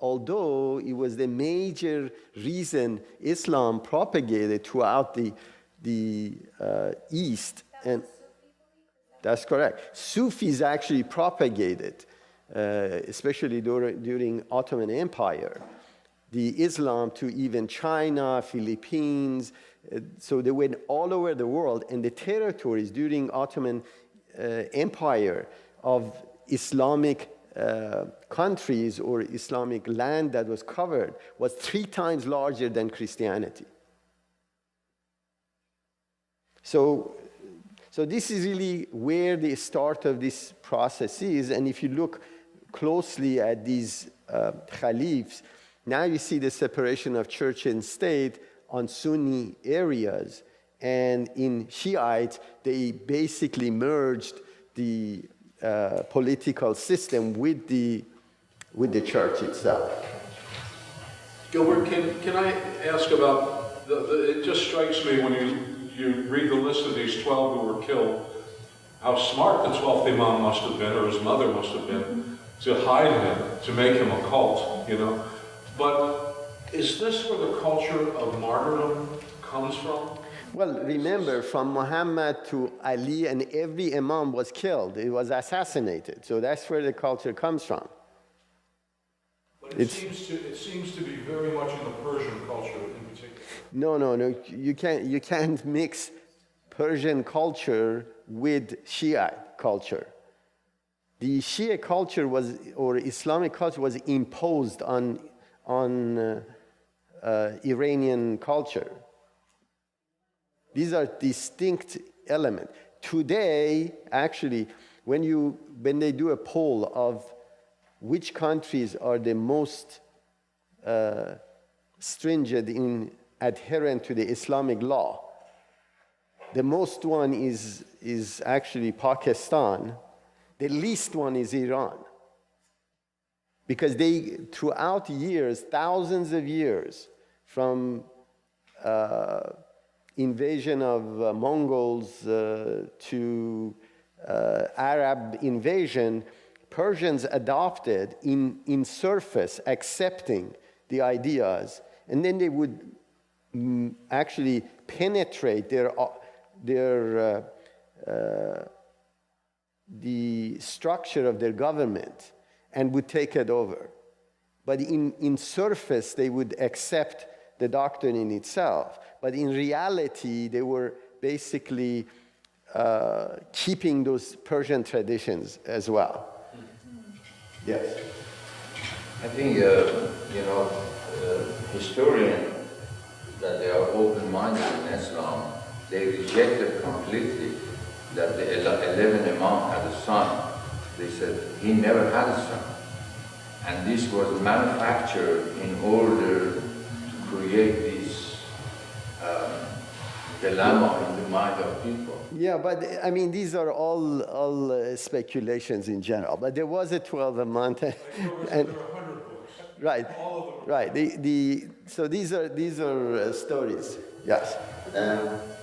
Although it was the major reason Islam propagated throughout the East. And that's correct. Sufis actually propagated, especially during Ottoman Empire, the Islam to even China, Philippines. So they went all over the world, and the territories during Ottoman Empire of Islamic countries or Islamic land that was covered was 3 times larger than Christianity. So this is really where the start of this process is. And if you look closely at these caliphs, now you see the separation of church and state on Sunni areas. And in Shiites, they basically merged the political system with the church itself. Gilbert, can I ask about, it just strikes me when you read the list of these 12 who were killed, how smart the 12th Imam must have been, or his mother must have been, to hide him, to make him a cult, you know. But is this where the culture of martyrdom comes from? Well, remember, from Muhammad to Ali, and every Imam was killed. It was assassinated. So that's where the culture comes from. But it seems to be very much in the Persian culture in particular. No. You can't mix Persian culture with Shia culture. The Shia culture or Islamic culture was imposed on Iranian culture. These are distinct elements. Today, actually, when they do a poll of which countries are the most stringent in adherent to the Islamic law, the most one is actually Pakistan. The least one is Iran. Because they, throughout years, thousands of years, from invasion of Mongols to Arab invasion, Persians adopted in surface, accepting the ideas, and then they would actually penetrate their the structure of their government and would take it over. But in surface, they would accept the doctrine in itself. But in reality, they were basically keeping those Persian traditions as well. Yes? I think, historians, that they are open-minded in Islam, they rejected completely that the 11 Imam had a son. They said he never had a son. And this was manufactured in order to create this dilemma in the mind of people. Yeah, but I mean, these are all speculations in general. But there was a 12 a month, and right, right. So these are stories. Yes.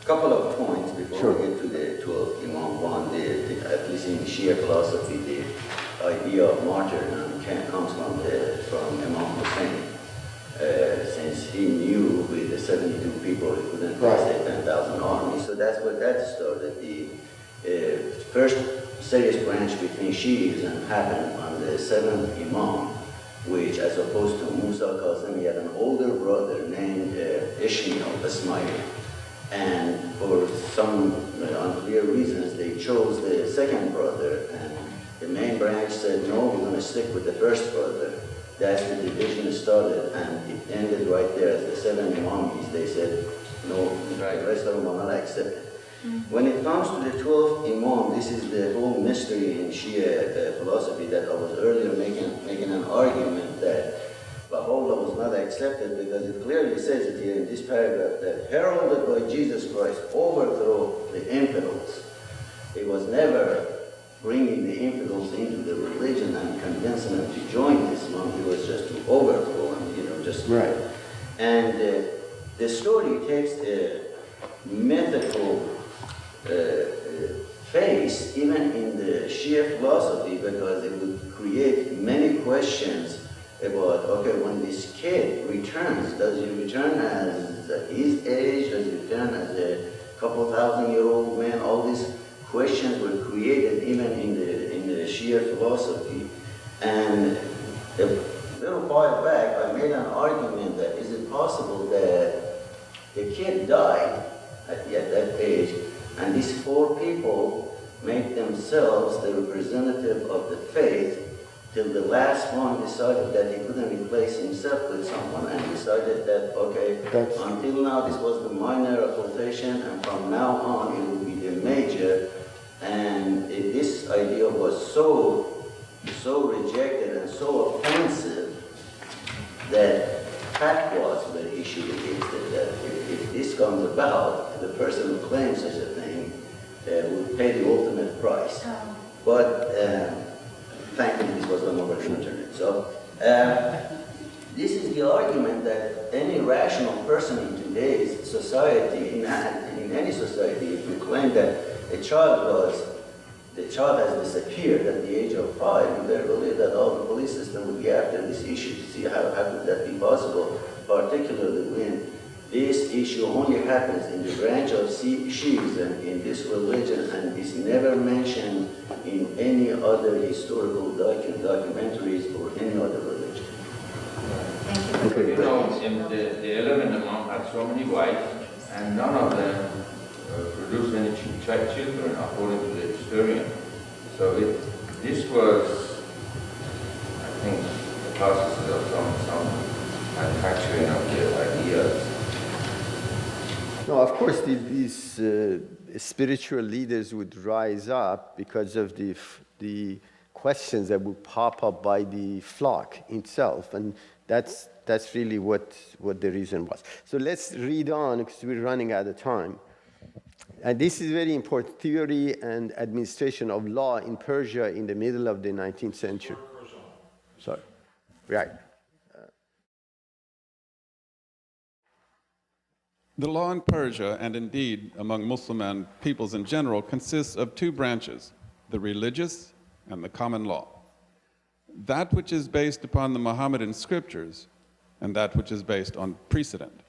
Couple of points before we get to the 12 Imam. One, at least in Shia philosophy, the idea of martyrdom comes from Imam Hussein. Since he knew with the 72 people he couldn't face a 10,000 army, so that's what that started. The first serious branch between Shi'ism happened on the 7th Imam, which, as opposed to Musa Qasim, he had an older brother named Ismail. And for some unclear reasons, they chose the second brother, and the main branch said, no, we're going to stick with the first brother. That's the division started, and it ended right there. As the 7 Imams, they said, no, the rest of them will not accept it. When it comes to the 12th Imam, this is the whole mystery in Shia philosophy that I was earlier making an argument that Baha'u'lláh was not accepted because it clearly says it here in this paragraph that heralded by Jesus Christ overthrow the infidels. It was never bringing the infidels into the religion and convincing them to join Islam. It was just to overthrow them, just right. And the story takes a mythical face even in the Shia philosophy because it would create many questions about, okay, when this kid returns, does he return as his age? Does he return as a couple thousand-year-old man? All these questions were created even in the Shia philosophy. And a little while back, I made an argument that is it possible that the kid died at that age, and these 4 people made themselves the representative of the faith till the last one decided that he couldn't replace himself with someone and decided that, okay, until now this was the minor occultation and from now on it will be the major. And this idea was so rejected and so offensive that fatwas were issued against it, that if this comes about, the person who claims such a thing would pay the ultimate price. But thankfully this was done over the internet. So this is the argument that any rational person in today's society, in any society, if you claim that the child has disappeared at the age of 5, you better believe that all the police system would be after this issue to see how could that be possible, particularly when this issue only happens in the branch of Shi'ism in this religion and is never mentioned in any other historical documentaries or any other religion. Okay. The 11 Imam had so many wives, and none of them produced any children, according to the historian. So this was, I think, the process of some manufacturing of the ideas. No, of course, these spiritual leaders would rise up because of the questions that would pop up by the flock itself, and that's really what the reason was. So let's read on because we're running out of time. And this is very important: theory and administration of law in Persia in the middle of the 19th century. Sorry, right. The law in Persia, and indeed among Muslim and peoples in general, consists of 2 branches, the religious and the common law. That which is based upon the Muhammadan scriptures and that which is based on precedent.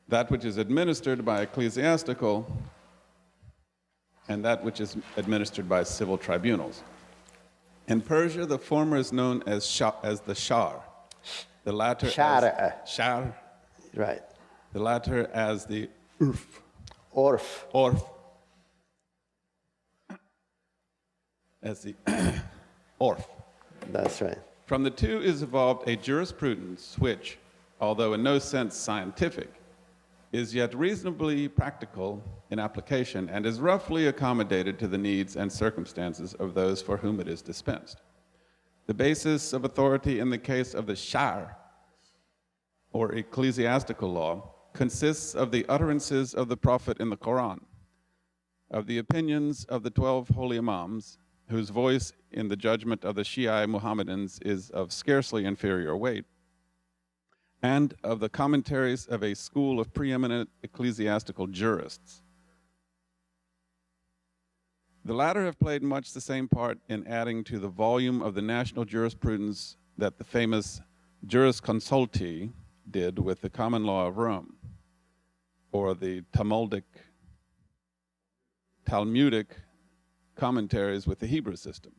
That which is administered by ecclesiastical and that which is administered by civil tribunals. In Persia, the former is known as the Shar, the latter Shari'ah. as Shar, Right. the latter as the Urf. Orf. Orf. As the Orf. That's right. From the two is evolved a jurisprudence which, although in no sense scientific, is yet reasonably practical in application and is roughly accommodated to the needs and circumstances of those for whom it is dispensed. The basis of authority in the case of the Shar, or ecclesiastical law, consists of the utterances of the Prophet in the Quran, of the opinions of the 12 holy Imams, whose voice in the judgment of the Shia Muhammadans is of scarcely inferior weight, and of the commentaries of a school of preeminent ecclesiastical jurists. The latter have played much the same part in adding to the volume of the national jurisprudence that the famous jurisconsulti did with the common law of Rome, or the Talmudic commentaries with the Hebrew system.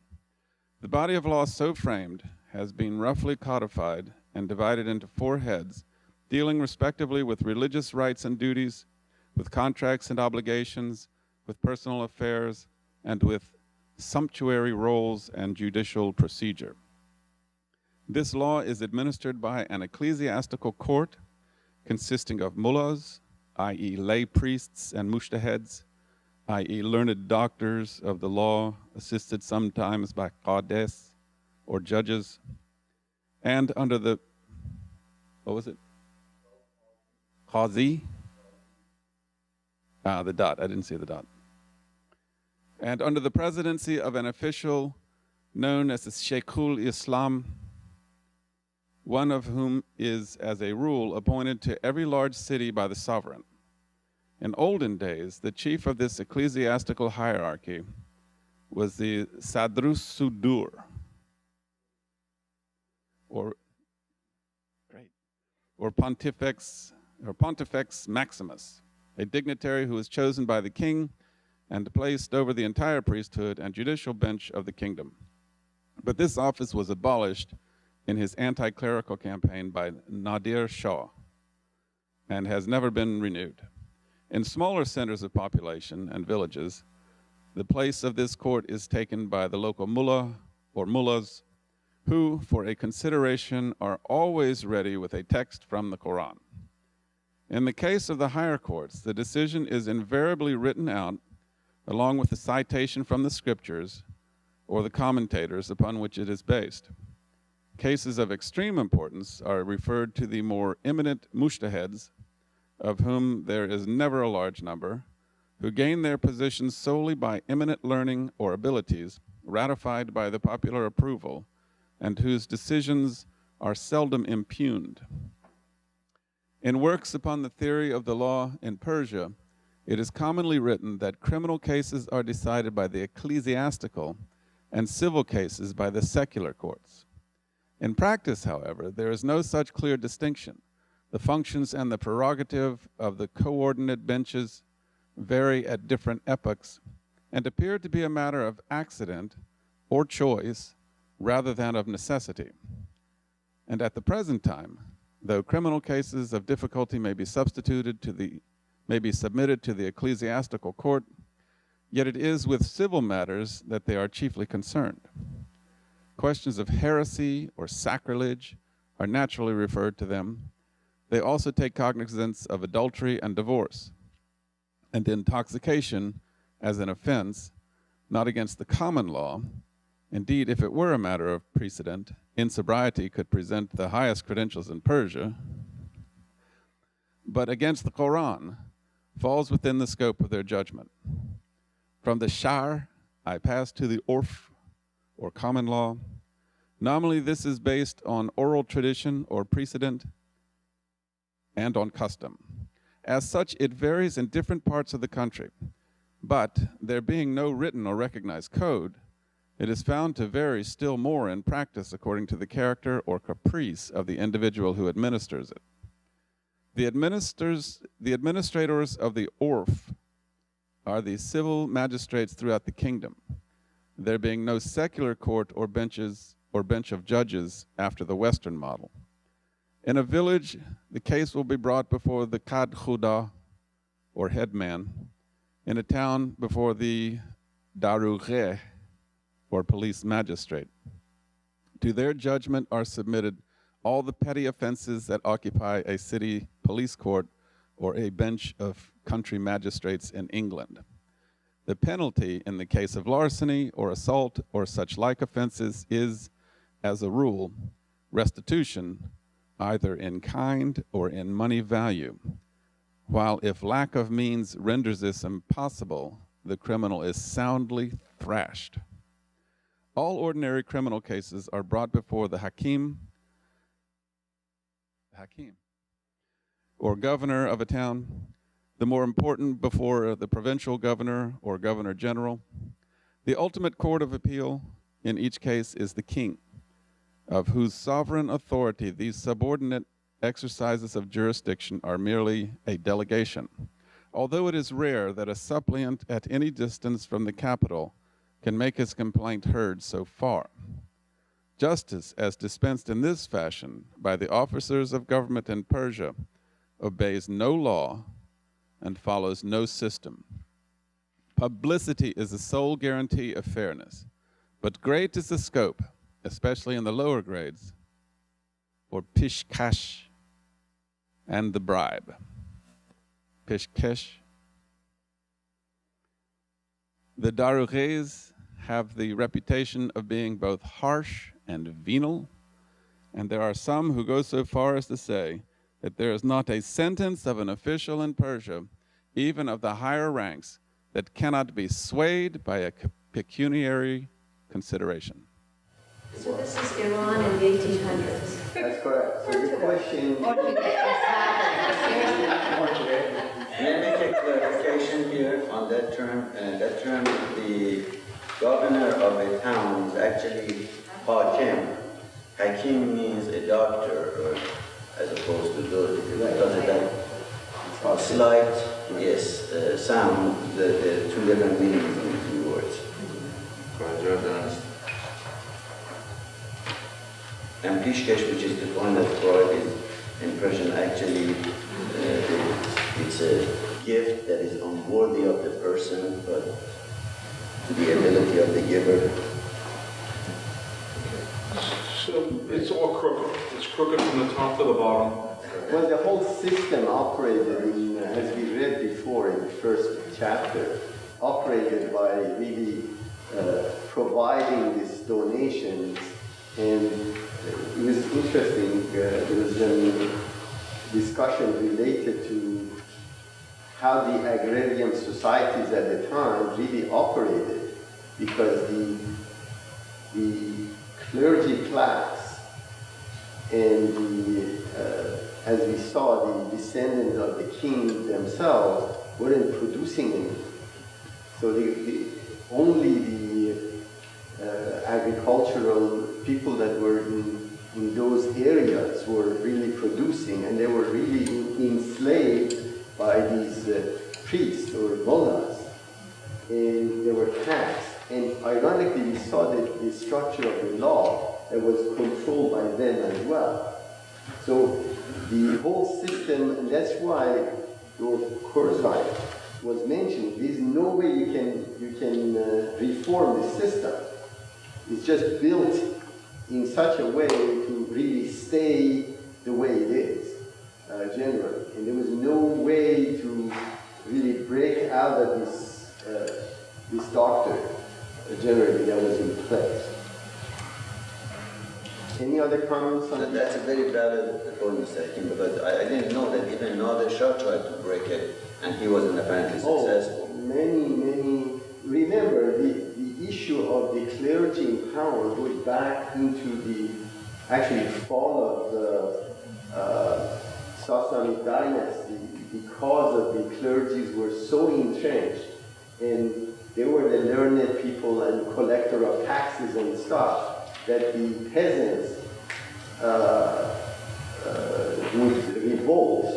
The body of law so framed has been roughly codified and divided into 4 heads, dealing respectively with religious rights and duties, with contracts and obligations, with personal affairs, and with sumptuary roles and judicial procedure. This law is administered by an ecclesiastical court consisting of mullahs, i.e. lay priests and mujtahids, i.e. learned doctors of the law, assisted sometimes by qades, or judges, and under the, what was it? Qazi? The dot, I didn't see the dot. And under the presidency of an official known as the Sheikhul Islam, one of whom is, as a rule, appointed to every large city by the sovereign. In olden days, the chief of this ecclesiastical hierarchy was the Sadrus Sudur, or Pontifex Maximus, a dignitary who was chosen by the king and placed over the entire priesthood and judicial bench of the kingdom. But this office was abolished in his anti-clerical campaign by Nadir Shah and has never been renewed. In smaller centers of population and villages, the place of this court is taken by the local mullah or mullahs, who, for a consideration, are always ready with a text from the Quran. In the case of the higher courts, the decision is invariably written out along with the citation from the scriptures or the commentators upon which it is based. Cases of extreme importance are referred to the more eminent mujtahids, of whom there is never a large number, who gain their positions solely by eminent learning or abilities, ratified by the popular approval, and whose decisions are seldom impugned. In works upon the theory of the law in Persia, it is commonly written that criminal cases are decided by the ecclesiastical and civil cases by the secular courts. In practice, however, there is no such clear distinction. The functions and the prerogative of the coordinate benches vary at different epochs and appear to be a matter of accident or choice rather than of necessity. And at the present time, though criminal cases of difficulty may be submitted to the ecclesiastical court, yet it is with civil matters that they are chiefly concerned. Questions of heresy or sacrilege are naturally referred to them. They also take cognizance of adultery and divorce, and intoxication as an offense, not against the common law. Indeed, if it were a matter of precedent, insobriety could present the highest credentials in Persia, but against the Quran, falls within the scope of their judgment. From the Shar, I pass to the Urf, or common law. Nominally, this is based on oral tradition or precedent and on custom. As such, it varies in different parts of the country, but there being no written or recognized code, it is found to vary still more in practice according to the character or caprice of the individual who administers it. The administrators of the Urf are the civil magistrates throughout the kingdom, there being no secular court or benches or bench of judges after the Western model. In a village, the case will be brought before the Qad Khuda, or headman. In a town, before the Darughe, or police magistrate. To their judgment are submitted all the petty offenses that occupy a city police court or a bench of country magistrates in England. The penalty in the case of larceny or assault or such like offenses is, as a rule, restitution, either in kind or in money value, while if lack of means renders this impossible, the criminal is soundly thrashed. All ordinary criminal cases are brought before the hakim, or governor of a town, the more important before the provincial governor or governor general. The ultimate court of appeal in each case is the king, of whose sovereign authority these subordinate exercises of jurisdiction are merely a delegation, although it is rare that a suppliant at any distance from the capital can make his complaint heard so far. Justice, as dispensed in this fashion by the officers of government in Persia, obeys no law and follows no system. Publicity is the sole guarantee of fairness, but great is the scope, especially in the lower grades, for pishkash and the bribe. Pishkesh. The Darughes have the reputation of being both harsh and venal, and there are some who go so far as to say that there is not a sentence of an official in Persia, even of the higher ranks, that cannot be swayed by a pecuniary consideration. So this is Iran in the 1800s. That's correct. So the question... Let me take clarification here on that term. That term, the governor of a town is actually hakim. Hakim means a doctor, as opposed to because of that slight, sound, the two different meanings in the two words. And pishkesh, which is defined as bribe, is in Persian actually it's a gift that is unworthy of the person, but to the ability of the giver. So it's all crooked. It's crooked from the top to the bottom. Well, the whole system operated, as we read before in the first chapter, operated by really providing these donations. And it was interesting, there was a discussion related to how the agrarian societies at the time really operated, because the clergy class and as we saw, the descendants of the king themselves weren't producing anything. So only the agricultural people that were in those areas were really producing, and they were really enslaved by these priests or mullahs, and they were taxed. And ironically, we saw that the structure of the law that was controlled by them as well. So the whole system, and that's why your Kurzweil was mentioned. There's no way you can reform the system. It's just built in such a way to really stay the way it is, generally. And there was no way to really break out of this doctrine, generally, that was in place. Any other comments on that? That's a very valid point, Mr. Hakim, because I didn't know that even Nader Shah tried to break it, and he wasn't apparently successful. Many. Remember, the issue of the clergy in power goes back into the actually fall of the Shia-Sunni dynasty, because of the clergies were so entrenched, and they were the learned people and collector of taxes and stuff, that the peasants would revolt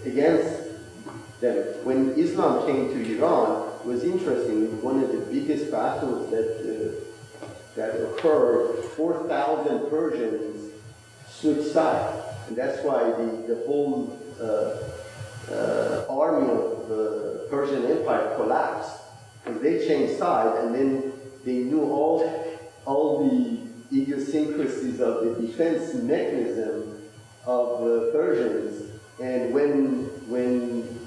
against them. When Islam came to Iran, it was interesting. One of the biggest battles that occurred, 4,000 Persians switched sides. And that's why the whole army of the Persian Empire collapsed. And they changed sides, and then they knew all the idiosyncrasies of the defense mechanism of the Persians. And when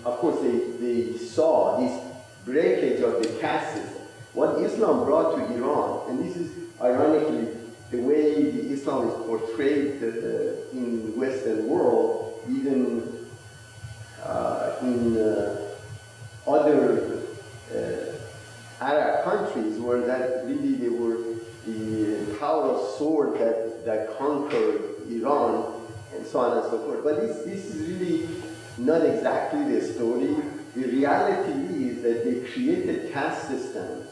of course, they saw this breakage of the caste system, what Islam brought to Iran, and this is ironically the way the Islam is portrayed in the Western world, even in other Arab countries, where that really they were the power of sword that conquered Iran, and so on and so forth. But this is really not exactly the story. The reality is that they created caste systems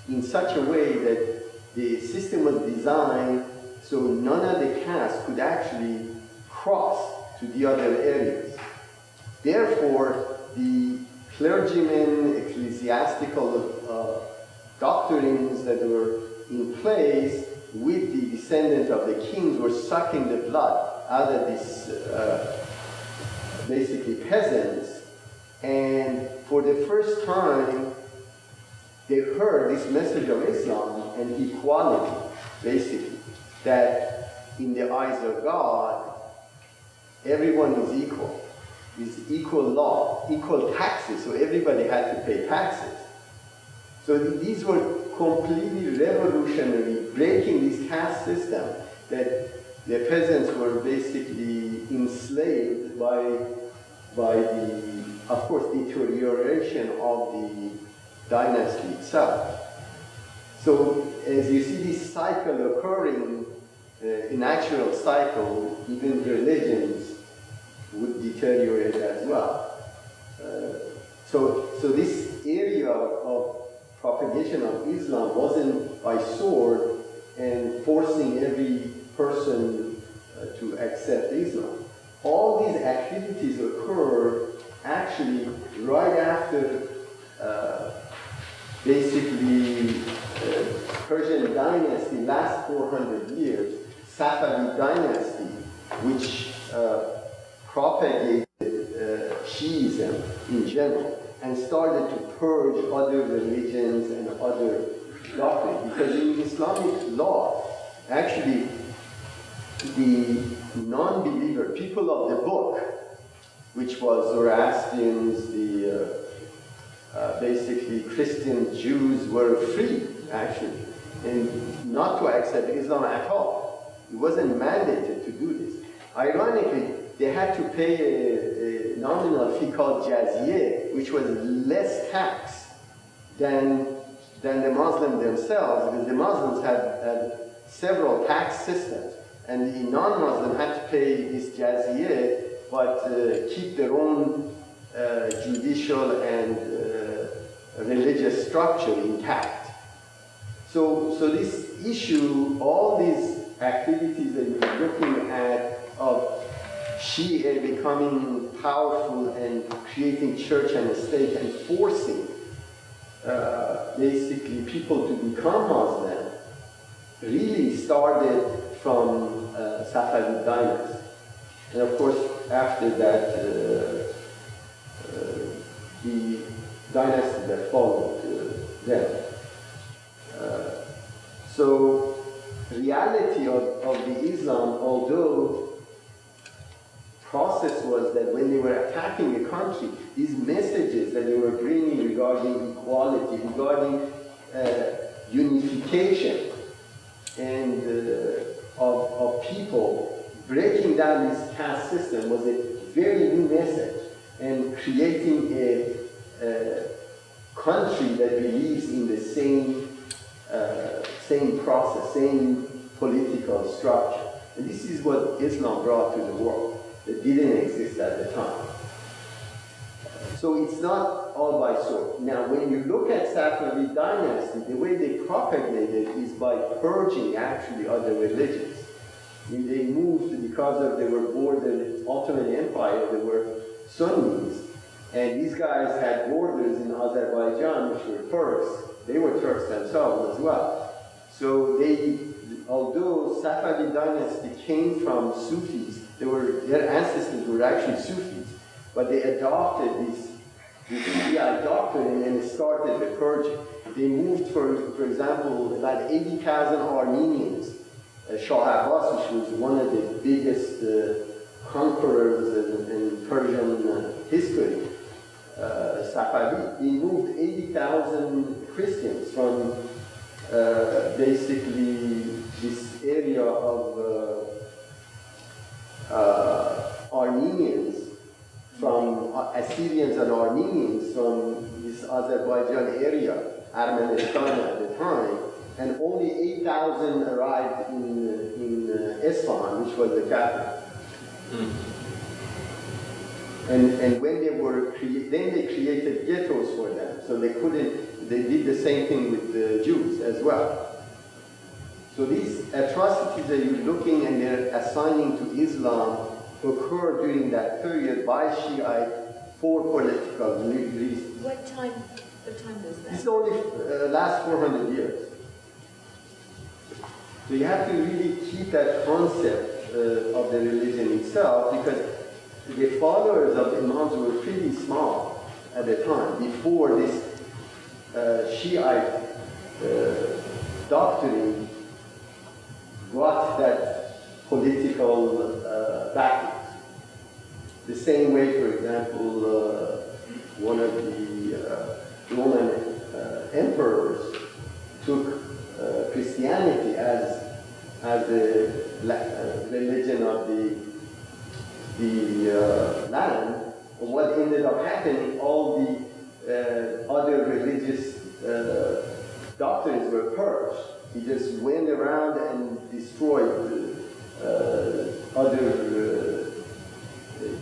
in such a way that the system was designed so none of the castes could actually cross to the other areas. Therefore, the clergymen, ecclesiastical doctrines that were in place with the descendants of the kings were sucking the blood out of these basically peasants. And for the first time, they heard this message of Islam and equality, basically, that in the eyes of God, everyone is equal. It's equal law, equal taxes, so everybody had to pay taxes. So these were completely revolutionary, breaking this caste system that the peasants were basically enslaved by the, of course, deterioration of the dynasty itself. So as you see this cycle occurring, a natural cycle, even religions would deteriorate as well. So this area of propagation of Islam wasn't by sword and forcing every person to accept Islam. All these activities occur actually right after basically Persian dynasty, last 400 years, Safavid dynasty, which propagated Shiism in general and started to purge other religions and other doctrines. Because in Islamic law, actually, the non-believer, people of the book, which was Zoroastrians, the basically Christian Jews, were free, actually, and not to accept Islam at all. It wasn't mandated to do this. Ironically, they had to pay a nominal fee called jazyeh, which was less tax than the Muslims themselves, because the Muslims had several tax systems, and the non-Muslim had to pay this jazyeh, but keep their own judicial and religious structure intact. So this issue, all these activities that you're looking at of Shia becoming powerful and creating church and state and forcing basically people to become Muslim, really started from Safavid dynasty. And of course, after that, the dynasty that followed them. So, reality of the Islam, although process was that when they were attacking a country, these messages that they were bringing regarding equality, regarding unification, and of people, breaking down this caste system was a very new message, and creating a country that believes in the same process, same political structure. And this is what Islam brought to the world that didn't exist at the time. So it's not all by sword. Now, when you look at Safavid dynasty, the way they propagated is by purging actually other religions. I mean, they moved because of they were born the Ottoman Empire, they were Sunnis, And these guys had borders in Azerbaijan, which were Turks. They were Turks themselves as well. So although Safavid dynasty came from Sufis, their ancestors were actually Sufis, but they adopted this Shia doctrine and started the purging. They moved, for example, about 80,000 Armenians. Shah Abbas, which was one of the biggest conquerors in Persian history, Safavid, he moved 80,000 Christians from basically this area of Armenians, from Assyrians and Armenians from this Azerbaijan area, Armenistan at the time, and only 8,000 arrived in Isfahan, which was the capital. And when they were then they created ghettos for them, so they did the same thing with the Jews as well. So these atrocities that you're looking and they're assigning to Islam occurred during that period by Shiites for political reasons. What time was that? It's only last 400 years. So you have to really keep that concept of the religion itself, because the followers of the Imams were pretty small at the time, before this Shiite doctrine got that political backing. The same way, for example, one of the Roman emperors took Christianity as the religion of the land. What ended up happening, all the other religious doctrines were purged. He just went around and destroyed other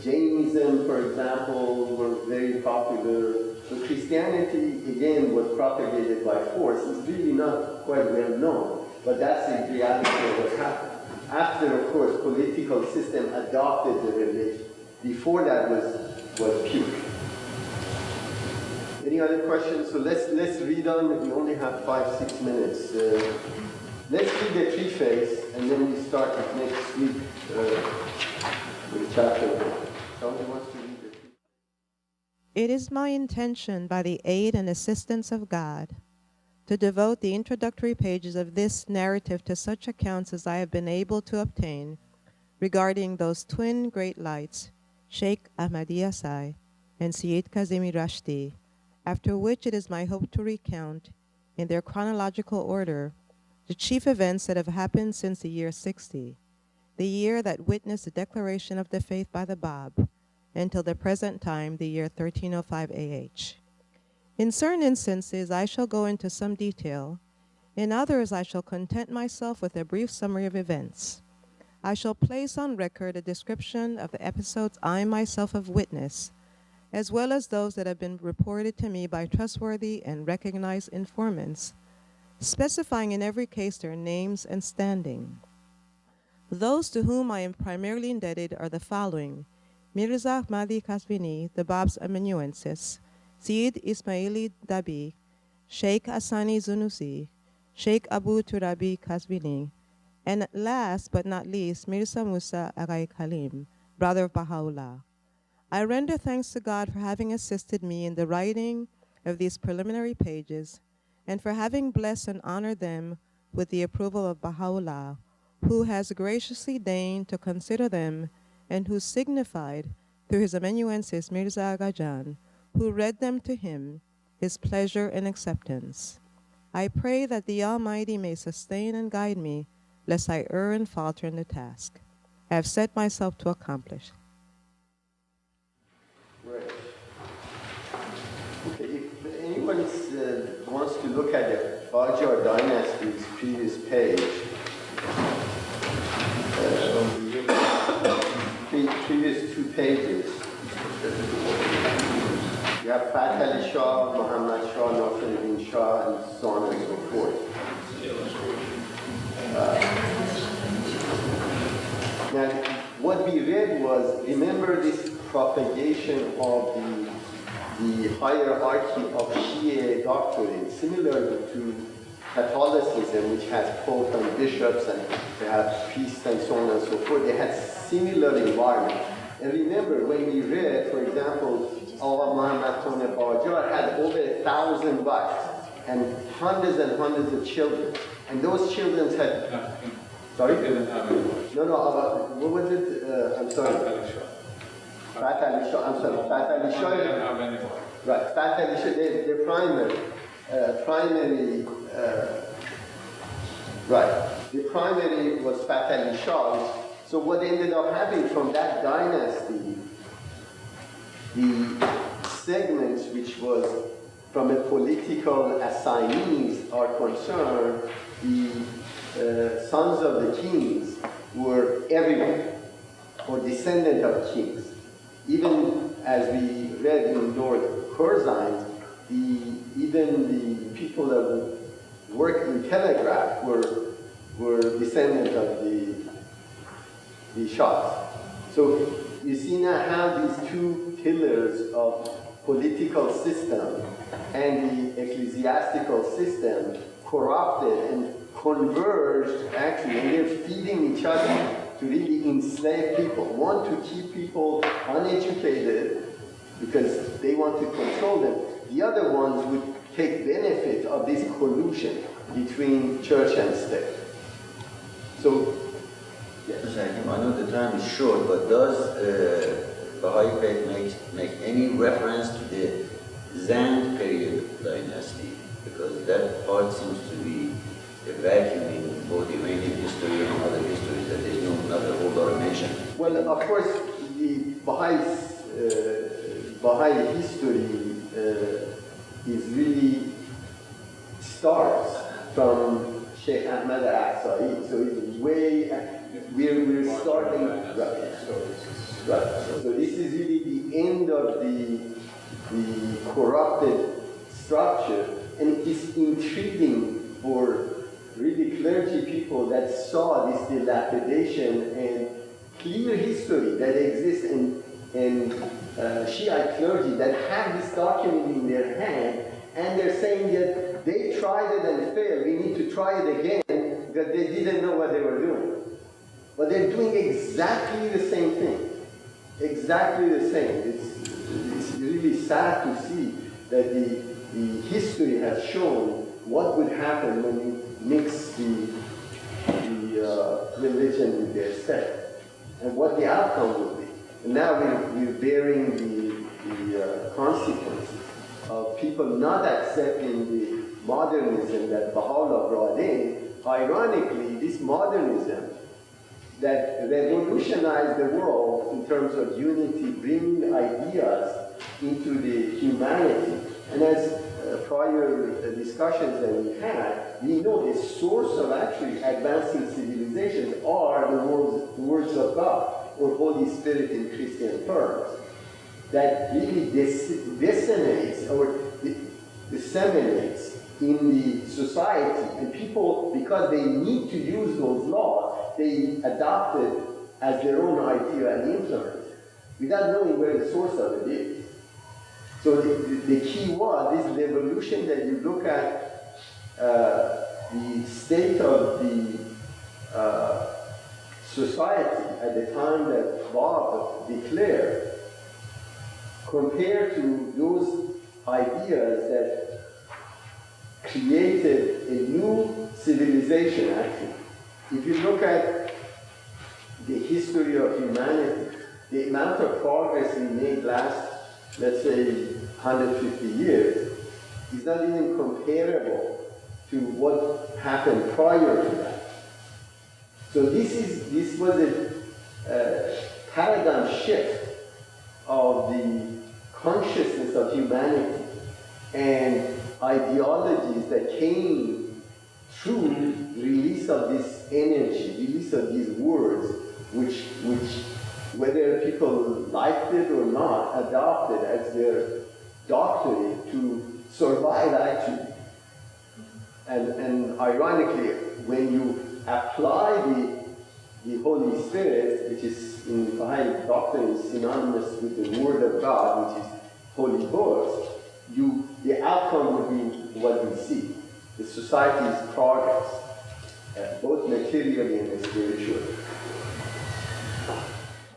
Jainism, for example, were very popular. So Christianity, again, was propagated by force. It's really not quite well known, but that's the reality of what happened. After, of course, political system adopted the religion. Before that was pure. Any other questions? So let's read on. We only have 5-6 minutes. Let's read the preface, and then we start next week with chapter 1. Somebody wants to read the preface? It is my intention, by the aid and assistance of God, to devote the introductory pages of this narrative to such accounts as I have been able to obtain regarding those twin great lights, Sheikh Ahmadi Yasai and Sayyid Kazemi Rashdi, after which it is my hope to recount, in their chronological order, the chief events that have happened since the year 60, the year that witnessed the declaration of the faith by the Bab, until the present time, the year 1305 AH. In certain instances, I shall go into some detail. In others, I shall content myself with a brief summary of events. I shall place on record a description of the episodes I myself have witnessed, as well as those that have been reported to me by trustworthy and recognized informants, specifying in every case their names and standing. Those to whom I am primarily indebted are the following: Mirza Ahmadi Kazvini, the Bab's amanuensis, Sayyid Ismaili Dabi, Sheikh Hassani Zunusi, Sheikh Abu Turabi Kazvini, and last but not least, Mirza Musa Agai Khalim, brother of Baha'u'lláh. I render thanks to God for having assisted me in the writing of these preliminary pages, and for having blessed and honored them with the approval of Baha'u'lláh, who has graciously deigned to consider them, and who signified, through his amanuensis Mirza Aga Jan, who read them to him, his pleasure and acceptance. I pray that the Almighty may sustain and guide me, lest I err and falter in the task I have set myself to accomplish. Right. Okay, if anyone wants to look at the Qajar dynasty's previous page, previous 2 pages, you have Fath Ali Shah, Muhammad Shah, Nasruddin Shah, and so on and so forth. Now, what we read was, remember this propagation of the the hierarchy of Shia doctrine, similar to Catholicism, which has Pope and bishops, and they have priests and so on and so forth. They had similar environment. And remember, when we read, for example, Muhammad Bajar had over 1,000 wives and hundreds of children. And those children had... Sorry? No, what was it? I'm sorry. Fat Ali Shah. I'm sorry. Fat Ali Shah. Right, Fat Ali Shah, their primary, the primary was Fat Ali Shah. So what ended up happening from that dynasty, the segments which was from a political assignees are concerned, the sons of the kings were everywhere, or descendant of kings. Even as we read in North Persian, even the people that worked in telegraph were descendant of the Shahs. So you see now how these two pillars of political system and the ecclesiastical system corrupted and converged actually, and they're feeding each other to really enslave people. One, to keep people uneducated because they want to control them. The other ones would take benefit of this collusion between church and state. So, yes. I know the time is short, but does Baha'i faith make any reference to the Zand period dynasty? Because that part seems to be a vacuum in both Iranian history and other histories, that there's not a whole lot of mention. Well, of course, the Baha'i history is really starts from Sheikh Ahmad al-Aqsa'i, so it's way, we're starting, right. So this is really the end of the corrupted structure, and it is intriguing for really clergy people that saw this dilapidation and clear history that exists in Shia clergy that have this document in their hand, and they're saying that they tried it and failed, we need to try it again, because they didn't know what they were doing. But they're doing exactly the same thing. Exactly the same. It's really sad to see that the history has shown what would happen when you mix the religion with their sect, and what the outcome would be. And now we're bearing the consequences of people not accepting the modernism that Baha'u'lláh brought in. Ironically, this modernism that revolutionized the world in terms of unity, bringing ideas into the humanity. And as prior discussions that we had, we know the source of actually advancing civilizations are the words of God, or Holy Spirit in Christian terms, that really disseminates or disseminates in the society, and people, because they need to use those laws, they adopt it as their own idea and implement it, without knowing where the source of it is. So the key was this revolution that you look at the state of the society at the time that Bob declared, compared to those ideas that created a new civilization, actually. If you look at the history of humanity, the amount of progress we made last, let's say, 150 years is not even comparable to what happened prior to that. So this was a paradigm shift of the consciousness of humanity and ideologies that came through release of this energy, release of these words, which whether people liked it or not, adopted as their doctrine to survive actually. And ironically, when you apply the Holy Spirit, which is in Baha'i doctrine is synonymous with the Word of God, which is holy books, the outcome will be what we see, the society's progress, both materially and spiritually.